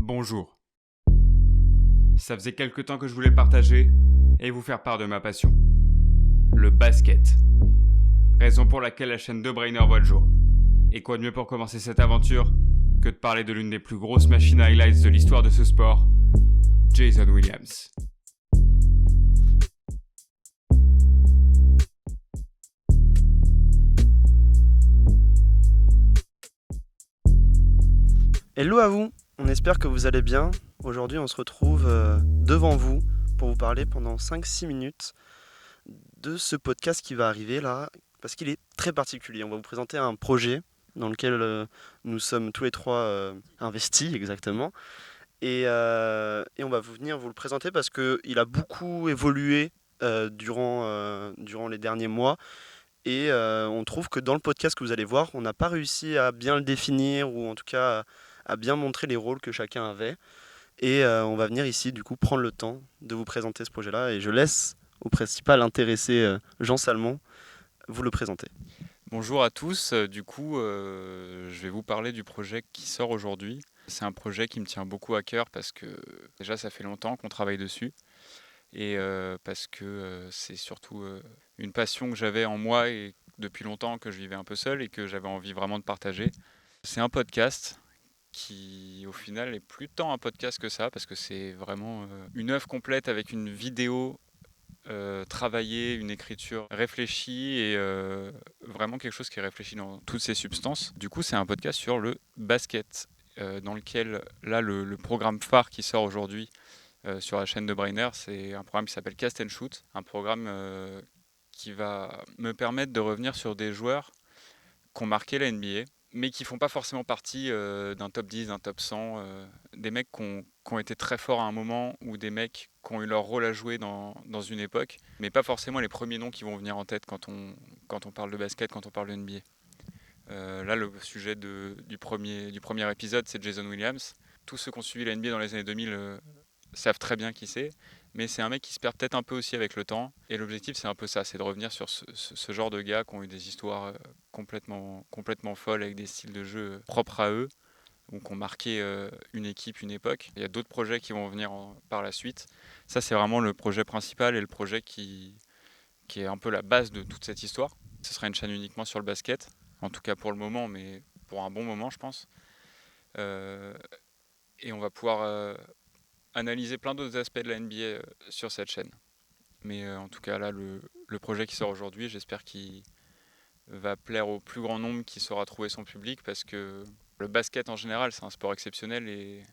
Bonjour. Ça faisait quelque temps que je voulais partager et vous faire part de ma passion. Le basket. Raison pour laquelle la chaîne de Brainer voit le jour. Et quoi de mieux pour commencer cette aventure que de parler de l'une des plus grosses machines highlights de l'histoire de ce sport, Jason Williams. Hello à vous, on espère que vous allez bien. Aujourd'hui on se retrouve devant vous pour vous parler pendant 5-6 minutes de ce podcast qui va arriver là, parce qu'il est très particulier. On va vous présenter un projet dans lequel nous sommes tous les trois investis exactement. Et on va venir vous le présenter parce qu'il a beaucoup évolué durant les derniers mois. Et on trouve que dans le podcast que vous allez voir, on n'a pas réussi à bien le définir ou en tout cas à bien montrer les rôles que chacun avait. Et on va venir ici du coup prendre le temps de vous présenter ce projet-là. Et je laisse au principal intéressé Jean Salmon vous le présenter. Bonjour à tous, je vais vous parler du projet qui sort aujourd'hui. C'est un projet qui me tient beaucoup à cœur parce que déjà ça fait longtemps qu'on travaille dessus et parce que c'est surtout une passion que j'avais en moi et depuis longtemps que je vivais un peu seul et que j'avais envie vraiment de partager. C'est un podcast qui au final est plus tant un podcast que ça parce que c'est vraiment une œuvre complète avec une vidéo travailler, une écriture réfléchie et vraiment quelque chose qui est réfléchi dans toutes ses substances. Du coup, c'est un podcast sur le basket, dans lequel, là, le programme phare qui sort aujourd'hui sur la chaîne de Brainer, c'est un programme qui s'appelle Cast and Shoot, un programme qui va me permettre de revenir sur des joueurs qui ont marqué la NBA, mais qui font pas forcément partie d'un top 10, d'un top 100, des mecs qui ont été très forts à un moment ou des mecs qui ont eu leur rôle à jouer dans une époque, mais pas forcément les premiers noms qui vont venir en tête quand on parle de basket, quand on parle de NBA. Là, le sujet du premier épisode, c'est Jason Williams. Tous ceux qui ont suivi la NBA dans les années 2000 savent très bien qui c'est, mais c'est un mec qui se perd peut-être un peu aussi avec le temps. Et l'objectif, c'est un peu ça, c'est de revenir sur ce genre de gars qui ont eu des histoires complètement folles avec des styles de jeu propres à eux, ou qui ont marqué une équipe, une époque. Il y a d'autres projets qui vont venir par la suite. Ça, c'est vraiment le projet principal et le projet qui est un peu la base de toute cette histoire. Ce sera une chaîne uniquement sur le basket, en tout cas pour le moment, mais pour un bon moment, je pense. Et on va pouvoir analyser plein d'autres aspects de la NBA sur cette chaîne. Mais en tout cas, là, le projet qui sort aujourd'hui, j'espère qu'il va plaire au plus grand nombre qui saura trouver son public, parce que le basket en général, c'est un sport exceptionnel et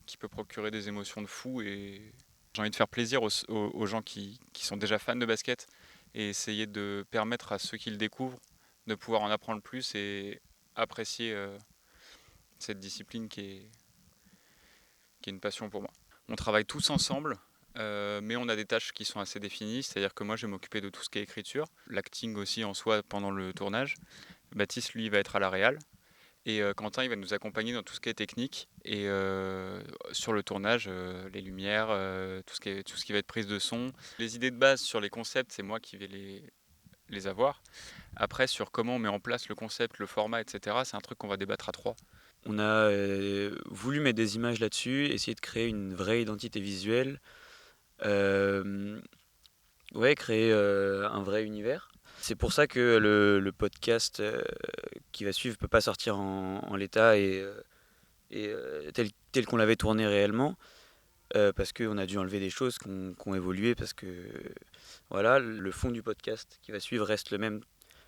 qui peut procurer des émotions de fou. Et j'ai envie de faire plaisir aux gens qui sont déjà fans de basket et essayer de permettre à ceux qui le découvrent de pouvoir en apprendre plus et apprécier cette discipline qui est une passion pour moi. On travaille tous ensemble, mais on a des tâches qui sont assez définies, c'est-à-dire que moi je vais m'occuper de tout ce qui est écriture, l'acting aussi en soi pendant le tournage. Baptiste, lui, va être à la réal. Et Quentin, il va nous accompagner dans tout ce qui est technique et sur le tournage, les lumières, tout ce qui va être prise de son. Les idées de base sur les concepts, c'est moi qui vais les avoir. Après, sur comment on met en place le concept, le format, etc., c'est un truc qu'on va débattre à trois. On a voulu mettre des images là-dessus, essayer de créer une vraie identité visuelle, créer un vrai univers. C'est pour ça que le podcast qui va suivre ne peut pas sortir en l'état et tel qu'on l'avait tourné réellement, parce qu'on a dû enlever des choses qui ont évolué, parce que voilà, le fond du podcast qui va suivre reste le même,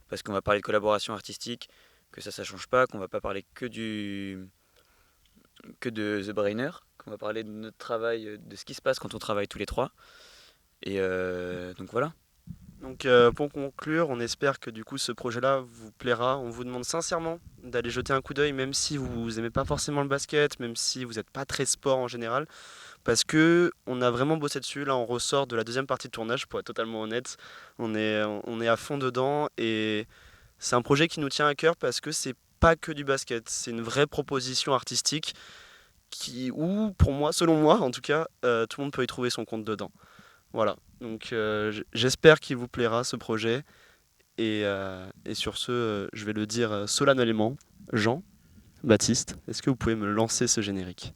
parce qu'on va parler de collaboration artistique, que ça change pas, qu'on va pas parler que de The Brainer, qu'on va parler de notre travail, de ce qui se passe quand on travaille tous les trois. Et donc voilà. Donc pour conclure, on espère que du coup ce projet-là vous plaira. On vous demande sincèrement d'aller jeter un coup d'œil, même si vous n'aimez pas forcément le basket, même si vous n'êtes pas très sport en général, parce que on a vraiment bossé dessus. Là, on ressort de la deuxième partie de tournage, pour être totalement honnête. On est à fond dedans et c'est un projet qui nous tient à cœur parce que c'est pas que du basket, c'est une vraie proposition artistique où, pour moi, selon moi en tout cas, tout le monde peut y trouver son compte dedans. Voilà, donc j'espère qu'il vous plaira ce projet. Et sur ce, je vais le dire solennellement. Jean, Baptiste, est-ce que vous pouvez me lancer ce générique ?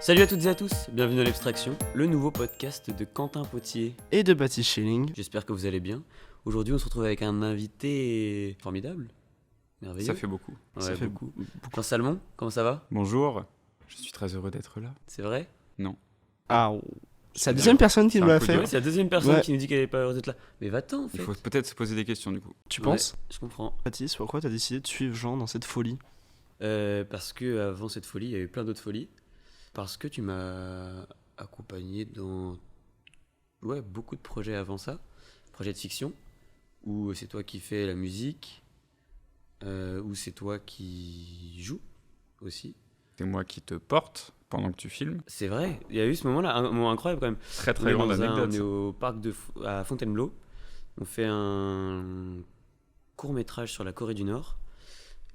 Salut à toutes et à tous, bienvenue dans l'Abstraction, le nouveau podcast de Quentin Potier. Et de Baptiste Schilling. J'espère que vous allez bien. Aujourd'hui, on se retrouve avec un invité formidable, merveilleux. Ça fait beaucoup. Ouais, ça fait beaucoup. Jean Salmon, comment ça va? Bonjour, je suis très heureux d'être là. C'est vrai? Ah, c'est la deuxième personne qui C'est nous un l'a coup de fait. gueule. C'est la deuxième personne Ouais. qui nous dit qu'elle n'est pas heureuse d'être là. Mais va-t'en, en fait. Il faut peut-être se poser des questions du coup. Tu Ouais, penses je comprends. Baptiste, pourquoi t'as décidé de suivre Jean dans cette folie? Parce que avant cette folie, il y a eu plein d'autres folies. Parce que tu m'as accompagné dans beaucoup de projets avant ça. Projets de fiction, où c'est toi qui fais la musique, où c'est toi qui joues aussi. C'est moi qui te porte pendant que tu filmes. C'est vrai, il y a eu ce moment-là, un moment incroyable quand même. Très On très est grande dans anecdote. on est ça. au parc à Fontainebleau. On fait un court-métrage sur la Corée du Nord.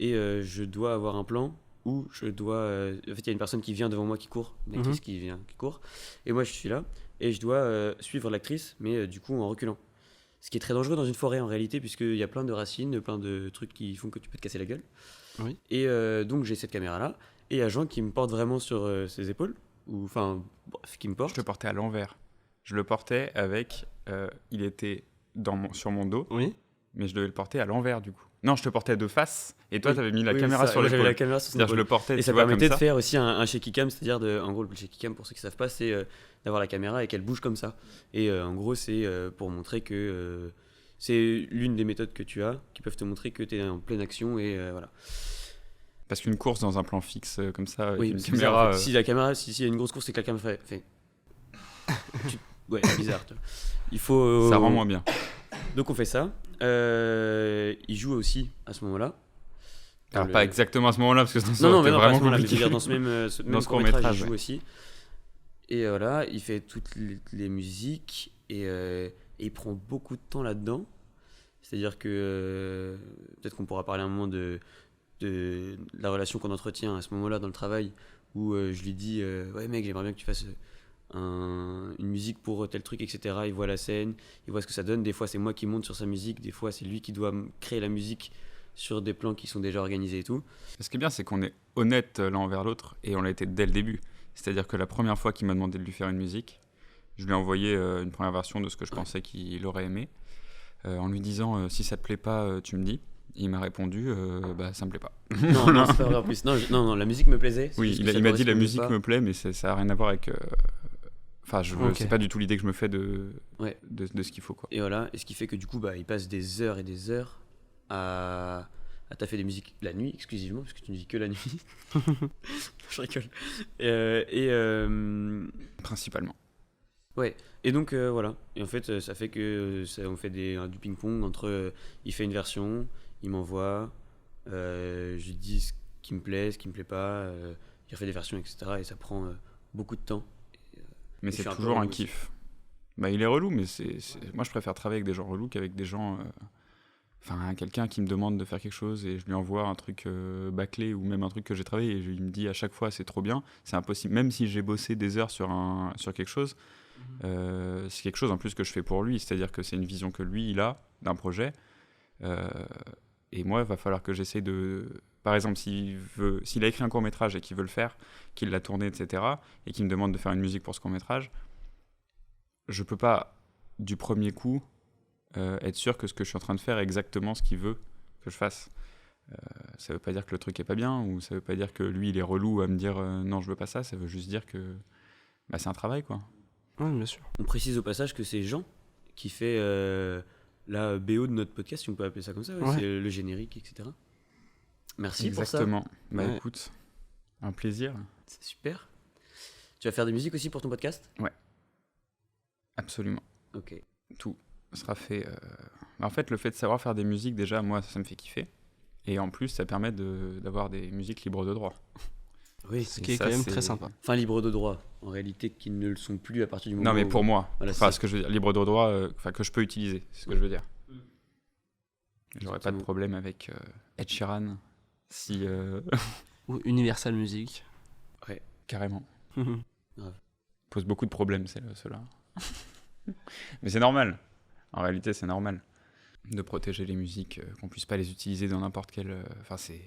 Et je dois avoir un plan où je dois... en fait, il y a une personne qui vient devant moi qui court, une actrice qui court. Et moi, je suis là. Et je dois suivre l'actrice, mais du coup en reculant. Ce qui est très dangereux dans une forêt en réalité, puisqu'il y a plein de racines, plein de trucs qui font que tu peux te casser la gueule. Oui. Et donc j'ai cette caméra-là. Et il y a Jean qui me porte vraiment sur ses épaules. Ou enfin, bref, qui me porte. Je te portais à l'envers. Je le portais avec... il était sur mon dos, Oui. mais je devais le porter à l'envers du coup. Non, je te portais de face, et toi, Oui. tu avais mis la Oui, caméra ça, sur moi, j'avais la l'épaule. caméra sur son C'est-à-dire, je épaule. le portais, Et tu ça vois, permettait comme de ça. faire aussi un shaky cam, c'est-à-dire, en gros, le shaky cam, pour ceux qui ne savent pas, c'est d'avoir la caméra et qu'elle bouge comme ça. Et en gros, c'est pour montrer que c'est l'une des méthodes que tu as qui peuvent te montrer que tu es en pleine action et voilà. Parce qu'une course dans un plan fixe comme ça, avec une c'est bizarre, en caméra... fait. Si la caméra, s'il y a une grosse course, c'est que la caméra fait... Ouais, c'est bizarre. Tu vois. Il faut... ça rend moins bien. Donc on fait ça. Il joue aussi à ce moment-là. Alors, Le- pas exactement à ce moment-là, parce que sinon, ça Non, aurait non, mais été non, pas à ce vraiment moment-là, mais je veux compliqué. dire, dans ce même Dans ce court-métrage, court-métrage, il joue ouais. aussi. Et voilà, il fait toutes les musiques et il prend beaucoup de temps là-dedans. C'est-à-dire que peut-être qu'on pourra parler un moment de la relation qu'on entretient à ce moment-là dans le travail où je lui dis ouais mec, j'aimerais bien que tu fasses une musique pour tel truc, etc. Il voit la scène, il voit ce que ça donne. Des fois, c'est moi qui monte sur sa musique, des fois, c'est lui qui doit créer la musique sur des plans qui sont déjà organisés et tout. Ce qui est bien, c'est qu'on est honnête l'un envers l'autre, et on l'a été dès le début. C'est-à-dire que la première fois qu'il m'a demandé de lui faire une musique, je lui ai envoyé une première version de ce que je pensais qu'il aurait aimé, en lui disant si ça te plaît pas, tu me dis. Il m'a répondu bah ça me plaît pas. Non, non, c'est pas vrai en plus. Non, la musique me plaisait. c'est Oui, juste que ça il m'a dit la correspondait musique pas. me plaît, mais ça n'a rien à voir avec. Enfin, Ok. c'est pas du tout l'idée que je me fais de ce qu'il faut, quoi. Et voilà, et ce qui fait que du coup, il passe des heures et des heures à taffer des musiques la nuit exclusivement, parce que tu ne vis que la nuit. Je rigole. Principalement. Et donc voilà. Et en fait, ça fait que on fait du ping-pong entre. Il fait une version, il m'envoie, je lui dis ce qui me plaît, ce qui me plaît pas, il refait des versions, etc. Et ça prend beaucoup de temps. Mais Et je c'est suis un peu toujours un relou aussi. kiff. Bah, il est relou, mais moi je préfère travailler avec des gens relous qu'avec des gens. Enfin, quelqu'un qui me demande de faire quelque chose et je lui envoie un truc bâclé ou même un truc que j'ai travaillé et il me dit à chaque fois c'est trop bien, c'est impossible. Même si j'ai bossé des heures sur quelque chose, c'est quelque chose en plus que je fais pour lui, c'est-à-dire que c'est une vision que lui il a d'un projet. Et moi, il va falloir que j'essaye de... Par exemple, s'il a écrit un court-métrage et qu'il veut le faire, qu'il l'a tourné, etc., et qu'il me demande de faire une musique pour ce court-métrage, je peux pas, du premier coup, être sûr que ce que je suis en train de faire est exactement ce qu'il veut que je fasse. Ça veut pas dire que le truc est pas bien, ou ça veut pas dire que lui, il est relou à me dire non, je veux pas ça, ça veut juste dire que c'est un travail, quoi. Oui, bien sûr. On précise au passage que c'est Jean qui fait la BO de notre podcast, si on peut appeler ça comme ça, Ouais. c'est le générique, etc. Merci Exactement. pour ça. Bah Ouais. écoute, un plaisir. C'est super. Tu vas faire des musiques aussi pour ton podcast? Absolument. Ok. Tout sera fait. En fait, le fait de savoir faire des musiques, déjà, moi, ça me fait kiffer. Et en plus, ça permet d'avoir des musiques libres de droit. Oui, Ce Et qui est ça, quand même c'est- très sympa. enfin libre de droit, en réalité, qui ne le sont plus à partir du moment Non, mais où- pour moi. Voilà, Enfin, c'est- ce que je veux dire, libre de droit, que je peux utiliser, c'est ce que je veux dire. J'aurais pas de Exactement. problème avec Ed Sheeran, si. Ou Universal Music. Carrément. Mhm. Pose beaucoup de problèmes, ceux-là. Mais c'est normal. En réalité, c'est normal de protéger les musiques, qu'on puisse pas les utiliser dans n'importe quel. Enfin, c'est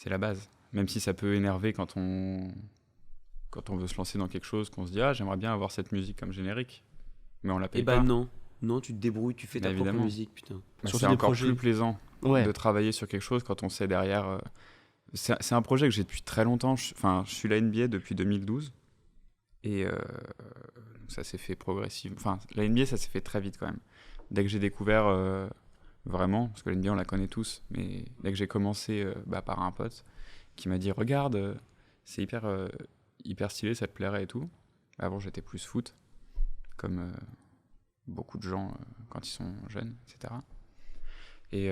la base. Même si ça peut énerver quand on quand on veut se lancer dans quelque chose, qu'on se dit j'aimerais bien avoir cette musique comme générique, mais on la paye Et pas. non, tu te débrouilles, tu fais ta propre Évidemment. musique, putain. Bah, Surtout c'est des encore projets. plus plaisant Ouais. de travailler sur quelque chose quand on sait derrière. C'est un projet que j'ai depuis très longtemps. Je suis la NBA depuis 2012 et ça s'est fait progressivement. Enfin, la NBA, ça s'est fait très vite quand même. Dès que j'ai découvert vraiment, parce que la NBA on la connaît tous, mais dès que j'ai commencé par un pote qui m'a dit regarde, c'est hyper stylé, ça te plairait et tout. Avant j'étais plus foot, comme beaucoup de gens quand ils sont jeunes, etc. Et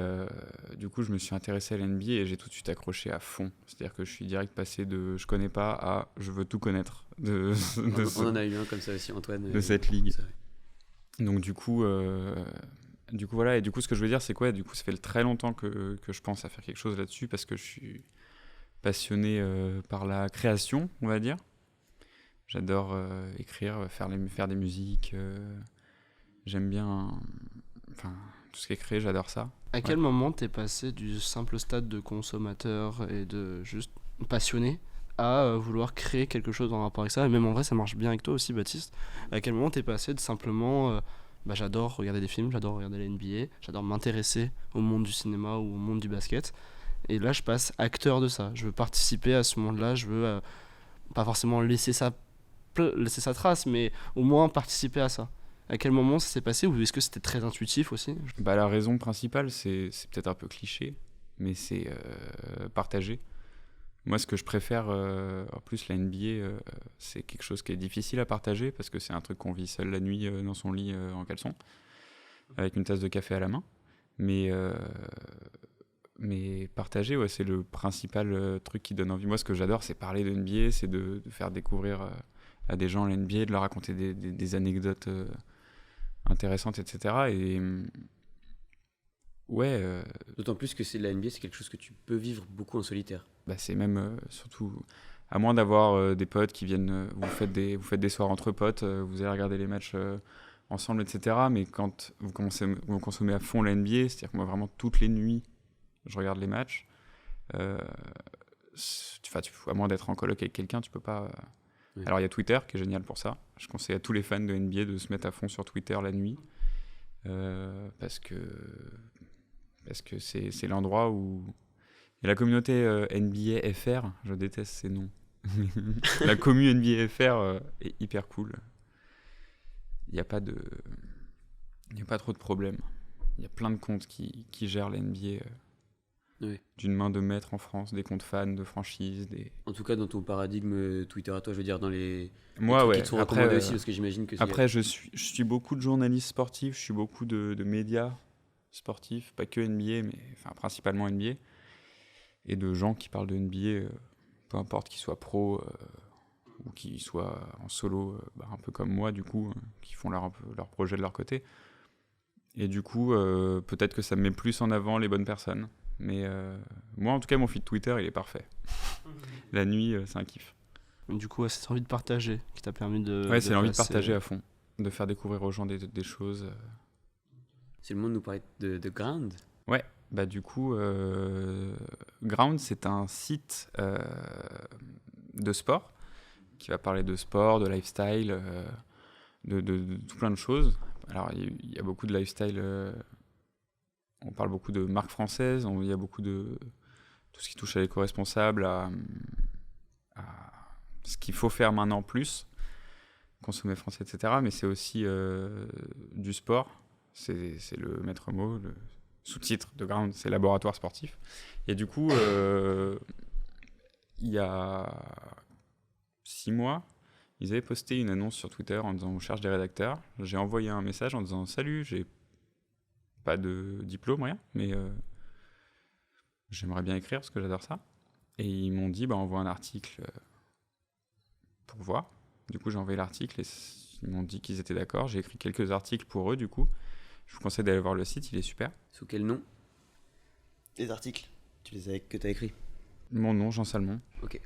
du coup, je me suis intéressé à l'NBA et j'ai tout de suite accroché à fond. C'est-à-dire que je suis direct passé de je connais pas à je veux tout connaître On en a eu un comme ça aussi, Antoine. de cette ligue. C'est vrai. Donc du coup voilà. Et du coup, ce que je veux dire, c'est quoi? Du coup, ça fait très longtemps que je pense à faire quelque chose là-dessus parce que je suis passionné par la création, on va dire. J'adore écrire, faire des musiques. J'aime bien... Enfin, tout ce qui est créé, j'adore ça. À quel moment t'es passé du simple stade de consommateur et de juste passionné à vouloir créer quelque chose en rapport avec ça? Et même en vrai, ça marche bien avec toi aussi, Baptiste. À quel moment t'es passé de simplement j'adore regarder des films, j'adore regarder la NBA, j'adore m'intéresser au monde du cinéma ou au monde du basket, et là je passe acteur de ça, je veux participer à ce monde-là, je veux pas forcément laisser sa trace, mais au moins participer à ça. À quel moment ça s'est passé, ou est-ce que c'était très intuitif aussi? La raison principale, c'est peut-être un peu cliché, mais c'est partager. Moi, ce que je préfère, en plus, la NBA, c'est quelque chose qui est difficile à partager parce que c'est un truc qu'on vit seul la nuit dans son lit en caleçon, avec une tasse de café à la main. Mais partager, ouais, c'est le principal truc qui donne envie. Moi, ce que j'adore, c'est parler de NBA, c'est de faire découvrir à des gens la NBA, de leur raconter des anecdotes intéressantes, etc. Et ouais. D'autant plus que la NBA, c'est quelque chose que tu peux vivre beaucoup en solitaire. C'est même surtout, à moins d'avoir des potes qui viennent, vous faites des soirs entre potes, vous allez regarder les matchs ensemble, etc. Mais quand vous consommez à fond la NBA, c'est-à-dire que moi vraiment toutes les nuits, je regarde les matchs. À moins d'être en coloc avec quelqu'un, tu peux pas. Oui. Alors il y a Twitter qui est génial pour ça. Je conseille à tous les fans de NBA de se mettre à fond sur Twitter la nuit, parce que c'est l'endroit où il y a la communauté NBA FR. Je déteste ces noms. La commu NBA FR est hyper cool. Il n'y a pas trop de problèmes. Il y a plein de comptes qui gèrent la NBA Oui. d'une main de maître en France, des comptes fans de franchises. En tout cas, dans ton paradigme Twitter à toi, je veux dire, dans les Moi, trucs ouais. qui te sont recommandés aussi, parce que j'imagine que Après, je suis beaucoup de journalistes sportifs, je suis beaucoup de médias sportifs, pas que NBA, mais principalement NBA, et de gens qui parlent de NBA, peu importe qu'ils soient pro ou qu'ils soient en solo, un peu comme moi, du coup, qui font leur projet de leur côté. Et du coup, peut-être que ça me met plus en avant les bonnes personnes. Mais moi, en tout cas, mon feed Twitter, il est parfait. La nuit, c'est un kiff. Du coup, c'est cette envie de partager qui t'a permis de... Ouais, c'est l'envie de passer- partager à fond, de faire découvrir aux gens des choses. C'est le monde nous parlait de Ground. Ouais, du coup, Ground, c'est un site de sport qui va parler de sport, de lifestyle, de tout plein de choses. Alors, il y a beaucoup de lifestyle. On parle beaucoup de marques françaises. Il y a beaucoup de tout ce qui touche à l'éco-responsable, à ce qu'il faut faire maintenant plus, consommer français, etc. Mais c'est aussi du sport. C'est le maître mot, le sous-titre de Ground, c'est laboratoire sportif. Et du coup, il y a 6 mois, ils avaient posté une annonce sur Twitter en disant on cherche des rédacteurs. J'ai envoyé un message en disant salut, j'ai pas de diplôme, rien, mais j'aimerais bien écrire parce que j'adore ça. Et ils m'ont dit envoie un article pour voir. Du coup, j'ai envoyé l'article et ils m'ont dit qu'ils étaient d'accord. J'ai écrit quelques articles pour eux, du coup. Je vous conseille d'aller voir le site, il est super. Sous quel nom? Les articles que tu as écrits? Mon nom, Jean Salmon. Ok.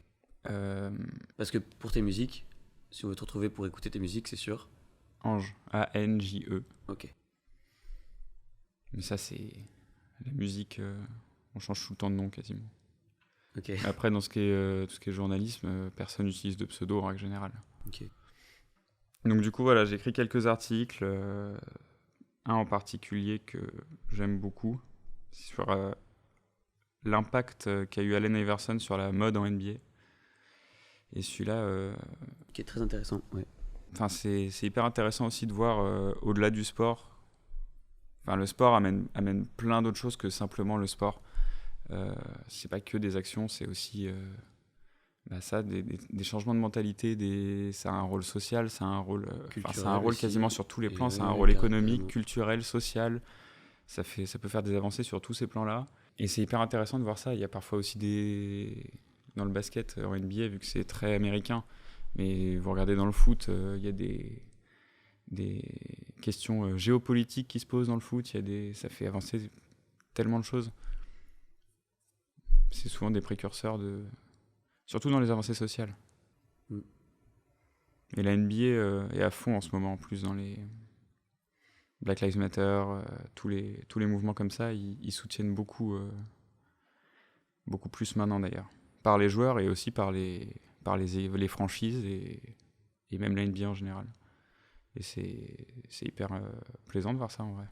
Parce que pour tes musiques, si on veut te retrouver pour écouter tes musiques, c'est sûr. Ange, A-N-J-E. Ok. Mais ça, c'est la musique, on change tout le temps de nom quasiment. Ok. Après, dans tout ce qui est journalisme, personne n'utilise de pseudo en règle générale. Ok. Donc du coup, voilà, j'ai écrit quelques articles, un en particulier que j'aime beaucoup, c'est sur l'impact qu'a eu Allen Iverson sur la mode en NBA. Et celui-là, Qui est très intéressant. Ouais. c'est hyper intéressant aussi de voir au-delà du sport. Enfin, le sport amène plein d'autres choses que simplement le sport. C'est pas que des actions, c'est aussi des changements de mentalité, ça a un rôle social, ça a un rôle, ça a un rôle aussi. quasiment sur tous les Et plans, ça a un ouais, rôle économique, carrément. culturel, social. Ça peut faire des avancées sur tous ces plans-là. Et c'est hyper intéressant de voir ça. Il y a parfois aussi dans le basket en NBA, vu que c'est très américain, mais vous regardez dans le foot, il y a des questions géopolitiques qui se posent dans le foot. Ça fait avancer tellement de choses. C'est souvent des précurseurs surtout dans les avancées sociales. Mm. Et la NBA est à fond en ce moment, en plus, dans les Black Lives Matter, tous les mouvements comme ça, ils soutiennent beaucoup plus maintenant d'ailleurs. Par les joueurs et aussi par les franchises et même la NBA en général. Et c'est hyper plaisant de voir ça en vrai.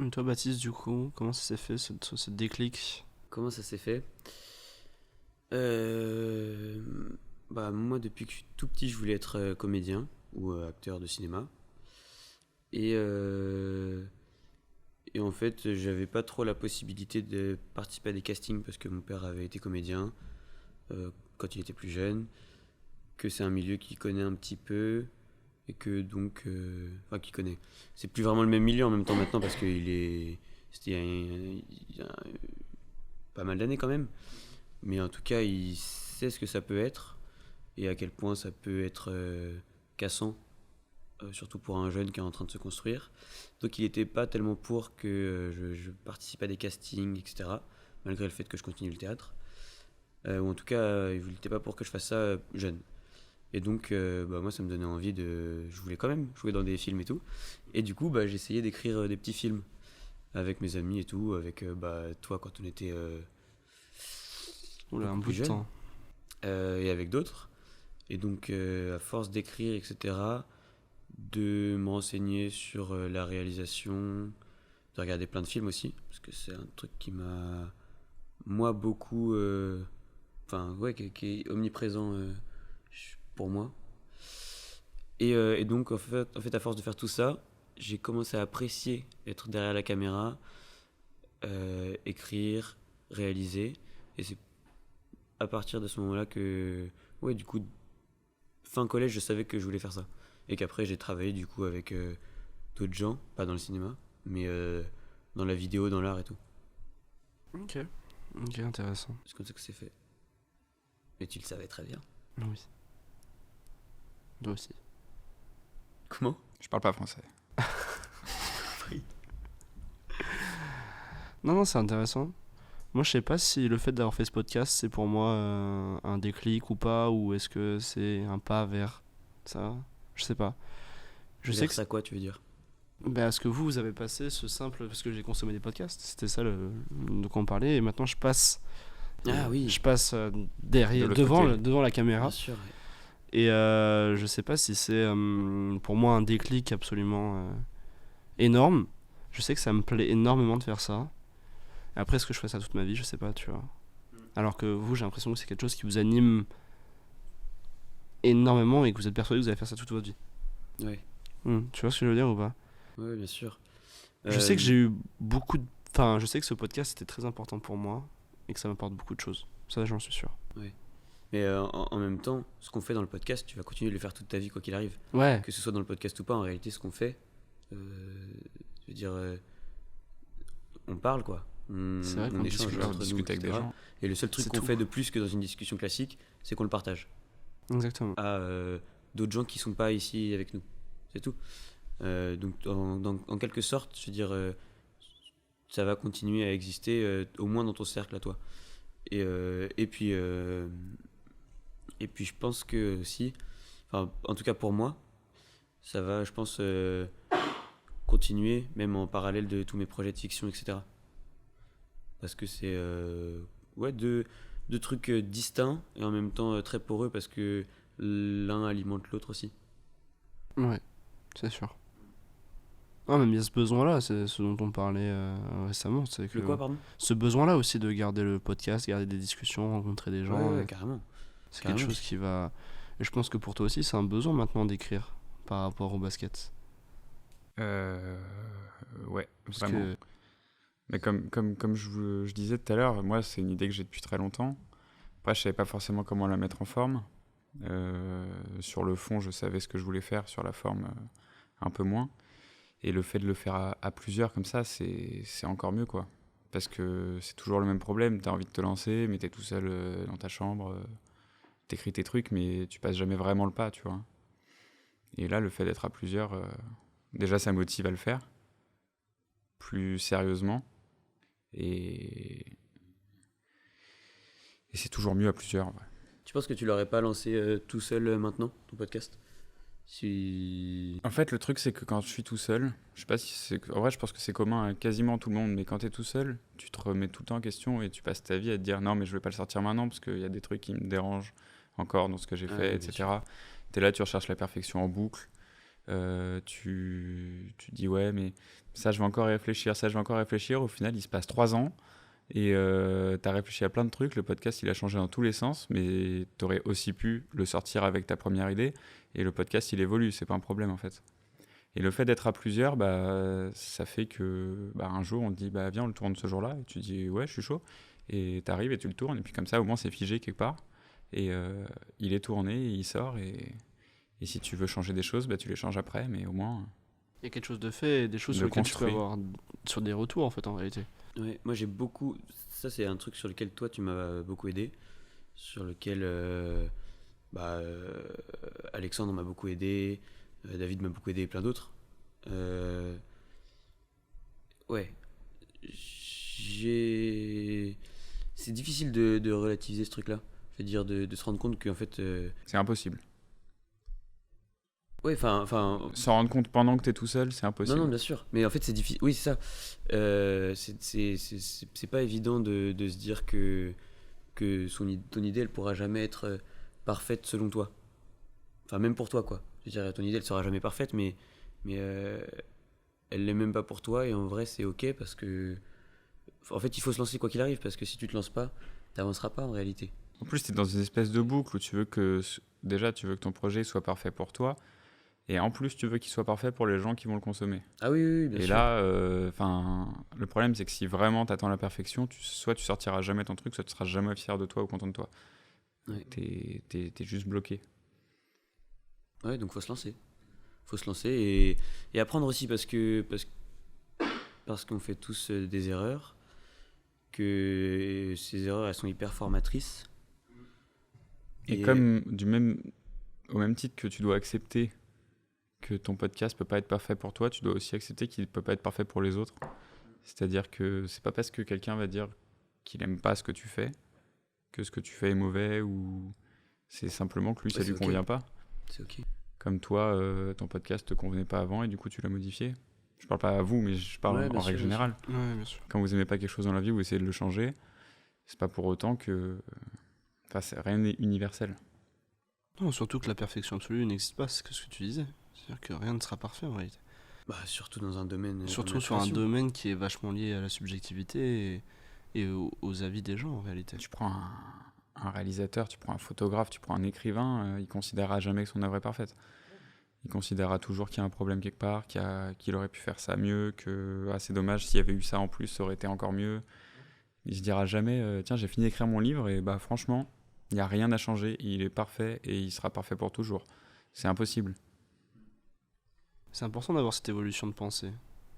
Et toi, Baptiste, du coup, comment ça s'est fait, ce déclic? Comment ça s'est fait? Moi, depuis que je suis tout petit, je voulais être comédien ou acteur de cinéma. Et en fait, j'avais pas trop la possibilité de participer à des castings parce que mon père avait été comédien quand il était plus jeune, que c'est un milieu qu'il connaît un petit peu et que donc, enfin qu'il connaît. C'est plus vraiment le même milieu en même temps maintenant parce que c'était il y a pas mal d'années quand même, mais en tout cas, il sait ce que ça peut être et à quel point ça peut être cassant. Surtout pour un jeune qui est en train de se construire. Donc il n'était pas tellement pour que je participe à des castings, etc. Malgré le fait que je continue le théâtre. Ou en tout cas, il n'était pas pour que je fasse ça jeune. Et donc, moi, ça me donnait envie Je voulais quand même jouer dans des films et tout. Et du coup, j'essayais d'écrire des petits films avec mes amis et tout. Avec toi, quand on était Oula, un beaucoup bout plus de jeune. temps. Et avec d'autres. Et donc, à force d'écrire, etc., de me renseigner sur la réalisation, de regarder plein de films aussi, parce que c'est un truc qui m'a, moi, beaucoup, qui est omniprésent pour moi. Et donc, en fait, à force de faire tout ça, j'ai commencé à apprécier être derrière la caméra, écrire, réaliser, et c'est à partir de ce moment-là que, du coup, fin collège, je savais que je voulais faire ça. Et qu'après, j'ai travaillé du coup avec d'autres gens, pas dans le cinéma, mais dans la vidéo, dans l'art et tout. Ok, intéressant. C'est comme ça que c'est fait. Et tu le savais très bien. Oui. Toi aussi. Comment? Je parle pas français. Non, c'est intéressant. Moi, je sais pas si le fait d'avoir fait ce podcast, c'est pour moi un déclic ou pas, ou est-ce que c'est un pas vers ça. Je sais pas. Je sais que ça quoi, tu veux dire? est-ce que vous avez passé ce simple, parce que j'ai consommé des podcasts, c'était ça de quoi on parlait, et maintenant je passe. Ah oui. Je passe derrière, De l'autre côté. devant la caméra. Bien sûr. Ouais. Et je sais pas si c'est pour moi un déclic absolument énorme. Je sais que ça me plaît énormément de faire ça. Et après, est-ce que je ferai ça toute ma vie? Je sais pas, tu vois. Alors que vous, j'ai l'impression que c'est quelque chose qui vous anime énormément et que vous êtes persuadé que vous allez faire ça toute votre vie. Ouais. Tu vois ce que je veux dire ou pas? Ouais, bien sûr. Je sais que j'ai eu beaucoup de... Enfin, je sais que ce podcast était très important pour moi et que ça m'apporte beaucoup de choses. Ça, j'en suis sûr. Mais en même temps, ce qu'on fait dans le podcast, tu vas continuer de le faire toute ta vie, quoi qu'il arrive. Ouais. Que ce soit dans le podcast ou pas, en réalité, ce qu'on fait, je veux dire, on parle, quoi. C'est vrai qu'on on échange discute, entre nous, discute avec des etc. gens. Et le seul truc C'est qu'on tout. fait de plus que dans une discussion classique, c'est qu'on le partage Exactement. à d'autres gens qui sont pas ici avec nous. C'est tout. Donc, en quelque sorte, je veux dire, ça va continuer à exister, au moins dans ton cercle à toi. Et puis, je pense que aussi, enfin, en tout cas pour moi, ça va, je pense, continuer, même en parallèle de tous mes projets de fiction, etc. Parce que c'est deux trucs distincts et en même temps très poreux parce que l'un alimente l'autre aussi. Ouais, c'est sûr. Ah, même il y a ce besoin-là, c'est ce dont on parlait récemment. C'est que Le quoi, pardon? ce besoin-là aussi de garder le podcast, garder des discussions, rencontrer des gens, Ouais, carrément. c'est carrément. quelque chose qui va. Et je pense que pour toi aussi, c'est un besoin maintenant d'écrire par rapport au basket. Ouais, Parce vraiment. que Mais comme je disais tout à l'heure, moi, c'est une idée que j'ai depuis très longtemps. Après, je savais pas forcément comment la mettre en forme. Sur le fond, je savais ce que je voulais faire. Sur la forme, un peu moins. Et le fait de le faire à plusieurs comme ça, c'est encore mieux, quoi. Parce que c'est toujours le même problème. T'as envie de te lancer, mais t'es tout seul dans ta chambre. T'écris tes trucs, mais tu passes jamais vraiment le pas, tu vois. Et là, le fait d'être à plusieurs, déjà, ça motive à le faire plus sérieusement. Et c'est toujours mieux à plusieurs. Ouais. Tu penses que tu l'aurais pas lancé tout seul maintenant, ton podcast? Si... En fait, le truc, c'est que quand je suis tout seul, je sais pas si c'est. En vrai, je pense que c'est commun à quasiment tout le monde, mais quand t'es tout seul, tu te remets tout le temps en question et tu passes ta vie à te dire non, mais je vais pas le sortir maintenant parce qu'il y a des trucs qui me dérangent encore dans ce que j'ai fait, bien etc. sûr. T'es là, tu recherches la perfection en boucle. Tu dis ouais, mais ça, je vais encore y réfléchir, ça, je vais encore réfléchir. Au final, il se passe 3 ans. Et t'as réfléchi à plein de trucs, le podcast il a changé dans tous les sens, mais t'aurais aussi pu le sortir avec ta première idée, et le podcast il évolue, c'est pas un problème en fait. Et le fait d'être à plusieurs, bah, ça fait que bah, un jour on te dit bah, viens on le tourne ce jour-là, et tu dis ouais je suis chaud, et t'arrives et tu le tournes, et puis comme ça au moins c'est figé quelque part, et il est tourné, il sort, et si tu veux changer des choses, bah, tu les changes après, mais au moins... il y a quelque chose de fait et des choses De sur lesquelles tu peux construit. avoir sur des retours en fait en réalité. Ouais, moi j'ai beaucoup. Ça, c'est un truc sur lequel toi tu m'as beaucoup aidé. Sur lequel Alexandre m'a beaucoup aidé. David m'a beaucoup aidé et plein d'autres. Ouais. C'est difficile de relativiser ce truc-là. Je veux dire, de se rendre compte qu'en fait. C'est impossible. Ouais, enfin. S'en rendre compte pendant que t'es tout seul, c'est impossible. Non, bien sûr. Mais en fait, c'est difficile. Oui, c'est ça. C'est pas évident de se dire que ton idée, elle pourra jamais être parfaite selon toi. Enfin, même pour toi, quoi. Je veux dire, ton idée, elle sera jamais parfaite, mais elle l'est même pas pour toi. Et en vrai, c'est ok parce que. En fait, il faut se lancer quoi qu'il arrive parce que si tu te lances pas, t'avanceras pas en réalité. En plus, tu es dans une espèce de boucle où tu veux que déjà tu veux que ton projet soit parfait pour toi, et en plus tu veux qu'il soit parfait pour les gens qui vont le consommer. Ah oui, bien Et sûr. là, le problème c'est que si vraiment tu attends la perfection, soit tu sortiras jamais ton truc, soit tu seras jamais fier de toi ou content de toi. Ouais. T'es juste bloqué. Ouais, donc faut se lancer. Faut se lancer et apprendre aussi parce qu'on fait tous des erreurs, que ces erreurs elles sont hyper formatrices. Et comme au même titre que tu dois accepter que ton podcast peut pas être parfait pour toi, tu dois aussi accepter qu'il peut pas être parfait pour les autres. C'est-à-dire que c'est pas parce que quelqu'un va dire qu'il aime pas ce que tu fais que ce que tu fais est mauvais, ou c'est simplement que lui ça Ouais, lui c'est ok. convient pas. C'est ok. Comme toi, ton podcast te convenait pas avant et du coup tu l'as modifié. Je parle pas à vous, mais je parle Ouais, bien en sûr, règle bien générale. Ouais, bien sûr. Quand vous aimez pas quelque chose dans la vie, vous essayez de le changer. C'est pas pour autant que... Enfin, rien n'est universel. Non, surtout que la perfection absolue n'existe pas, c'est ce que tu disais. C'est-à-dire que rien ne sera parfait en réalité. Bah, surtout dans un domaine. comme Surtout la sur un création. domaine qui est vachement lié à la subjectivité et aux avis des gens en réalité. Tu prends un réalisateur, tu prends un photographe, tu prends un écrivain, il considérera jamais que son œuvre est parfaite. Il considérera toujours qu'il y a un problème quelque part, qu'il aurait pu faire ça mieux, que c'est dommage, s'il y avait eu ça en plus, ça aurait été encore mieux. Il se dira jamais, tiens, j'ai fini d'écrire mon livre et bah franchement, il n'y a rien à changer, il est parfait et il sera parfait pour toujours. C'est impossible. C'est important d'avoir cette évolution de pensée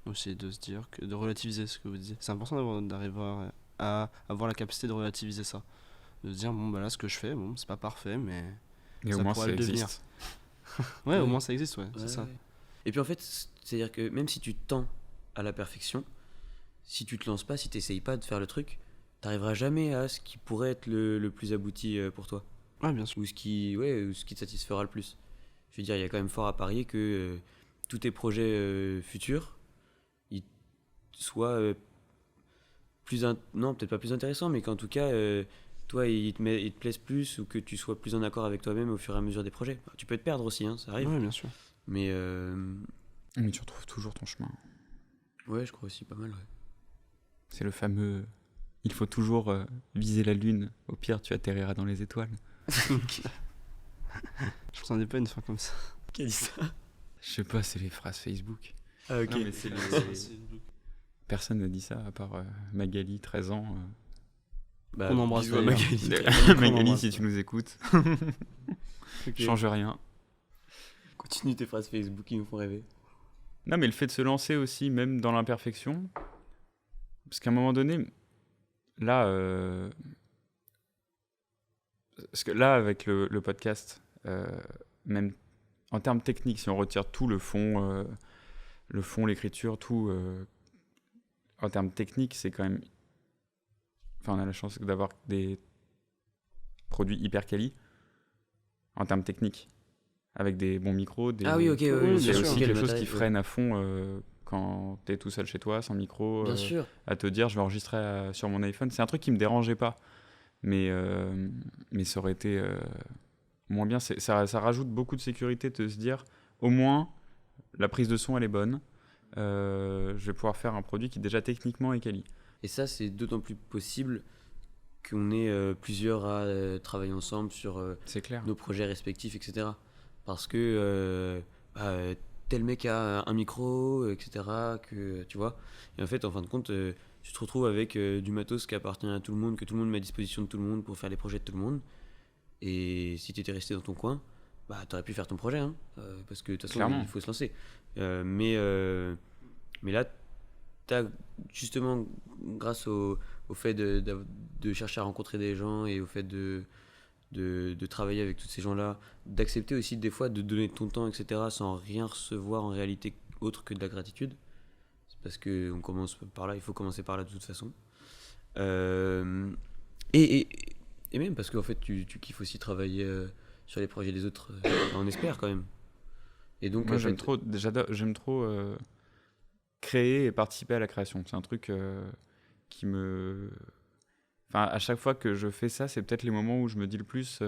aussi, de se dire, de relativiser ce que vous disiez. C'est important d'arriver à avoir la capacité de relativiser ça. De se dire, bon bah là ce que je fais, bon c'est pas parfait, mais Et ça au moins pourrait ça le devenir. existe. Ouais, au Ouais. moins ça existe, ouais, Ouais, c'est ça. ouais. Et puis en fait, c'est-à-dire que même si tu tends à la perfection, si tu te lances pas, si t'essayes pas de faire le truc, t'arriveras jamais à ce qui pourrait être le plus abouti pour toi. Ouais, bien sûr. Ou ce qui te satisfera le plus. Je veux dire, il y a quand même fort à parier que tous tes projets futurs, ils soient non, peut-être pas plus intéressants, mais qu'en tout cas, toi il te plaise plus ou que tu sois plus en accord avec toi-même au fur et à mesure des projets. Tu peux te perdre aussi, hein, ça arrive. Ouais, bien sûr. Mais Mais tu retrouves toujours ton chemin. ouais, je crois aussi pas mal. Ouais. C'est le fameux il faut toujours viser la lune, au pire tu atterriras dans les étoiles. Je m'attendais pas à une fin comme ça. Qui a dit ça? Je sais pas, c'est les phrases Facebook. Ah ok. Non, mais c'est Personne n'a dit ça à part Magali, 13 ans. Bah, On embrasse bisous à d'ailleurs. Magali. Magali, embrasse. si tu nous écoutes, Ok. change rien. Continue tes phrases Facebook qui nous font rêver. Non, mais le fait de se lancer aussi, même dans l'imperfection, parce qu'à un moment donné, là, parce que là, avec le podcast, même en termes techniques, si on retire tout le fond, l'écriture, tout, en termes techniques, c'est quand même. Enfin, on a la chance d'avoir des produits hyper quali en termes techniques, avec des bons micros. Ah oui, ok, Oui, oui, C'est bien aussi sûr. quelque chose qui freine à fond quand t'es tout seul chez toi, sans micro, Bien sûr. à te dire je vais enregistrer sur mon iPhone. C'est un truc qui me dérangeait pas, mais ça aurait été moins bien. Ça rajoute beaucoup de sécurité de se dire au moins la prise de son elle est bonne. Je vais pouvoir faire un produit qui déjà techniquement est quali. Et ça, c'est d'autant plus possible qu'on est plusieurs à travailler ensemble sur C'est clair. nos projets respectifs, etc. Parce que tel mec a un micro, etc. Que, tu vois. Et en fait, en fin de compte, tu te retrouves avec du matos qui appartient à tout le monde, que tout le monde met à disposition de tout le monde pour faire les projets de tout le monde. Et si tu étais resté dans ton coin, bah, tu aurais pu faire ton projet. Hein, parce que de toute façon, Clairement. il faut se lancer. Mais là, t'as justement, grâce au fait de chercher à rencontrer des gens et au fait de travailler avec tous ces gens-là, d'accepter aussi des fois de donner ton temps, etc., sans rien recevoir en réalité autre que de la gratitude. C'est parce qu'on commence par là, il faut commencer par là de toute façon. Et même parce qu'en fait, tu kiffes aussi travailler sur les projets des autres, on espère quand même. Et donc, Moi, en j'aime fait, trop créer et participer à la création. C'est un truc qui me. Enfin, à chaque fois que je fais ça, c'est peut-être les moments où je me dis le plus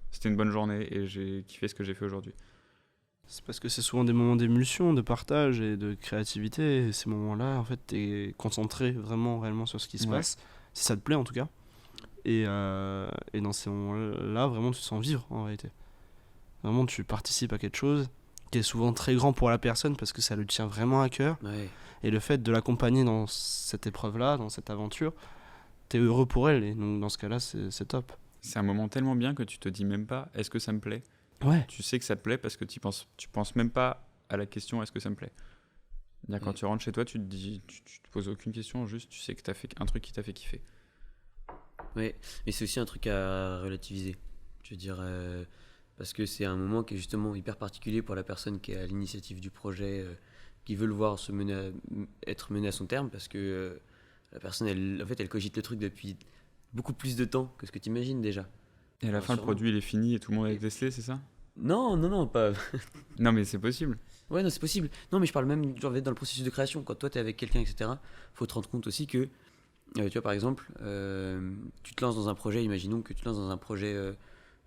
c'était une bonne journée et j'ai kiffé ce que j'ai fait aujourd'hui. C'est parce que c'est souvent des moments d'émulsion, de partage et de créativité. Et ces moments-là, en fait, t'es concentré vraiment, réellement sur ce qui se Ouais. passe. Si ça te plaît, en tout cas. Et dans ces moments-là, vraiment, tu te sens vivre, en réalité. Vraiment, tu participes à quelque chose qui est souvent très grand pour la personne parce que ça le tient vraiment à cœur. ouais. Et le fait de l'accompagner dans cette épreuve-là, dans cette aventure, t'es heureux pour elle. Et donc, dans ce cas-là, c'est top. C'est un moment tellement bien que tu te dis même pas est-ce que ça me plaît. Ouais. Tu sais que ça te plaît parce que tu penses même pas à la question est-ce que ça me plaît. C'est-à-dire, quand tu rentres chez toi, tu te poses aucune question, juste tu sais que tu as fait un truc qui t'a fait kiffer. Ouais, mais c'est aussi un truc à relativiser. Je veux dire, parce que c'est un moment qui est justement hyper particulier pour la personne qui est à l'initiative du projet, qui veut le voir être mené à son terme, parce que la personne, elle cogite le truc depuis beaucoup plus de temps que ce que tu imagines déjà. Et à la Ah, fin, le sûrement. produit il est fini et tout le monde a testé, c'est ça? Non, pas. Non, mais c'est possible. Ouais, non, c'est possible. Non, mais je parle même genre dans le processus de création. Quand toi, t'es avec quelqu'un, etc., faut te rendre compte aussi que, tu vois, par exemple, tu te lances dans un projet, imaginons que tu te lances dans un projet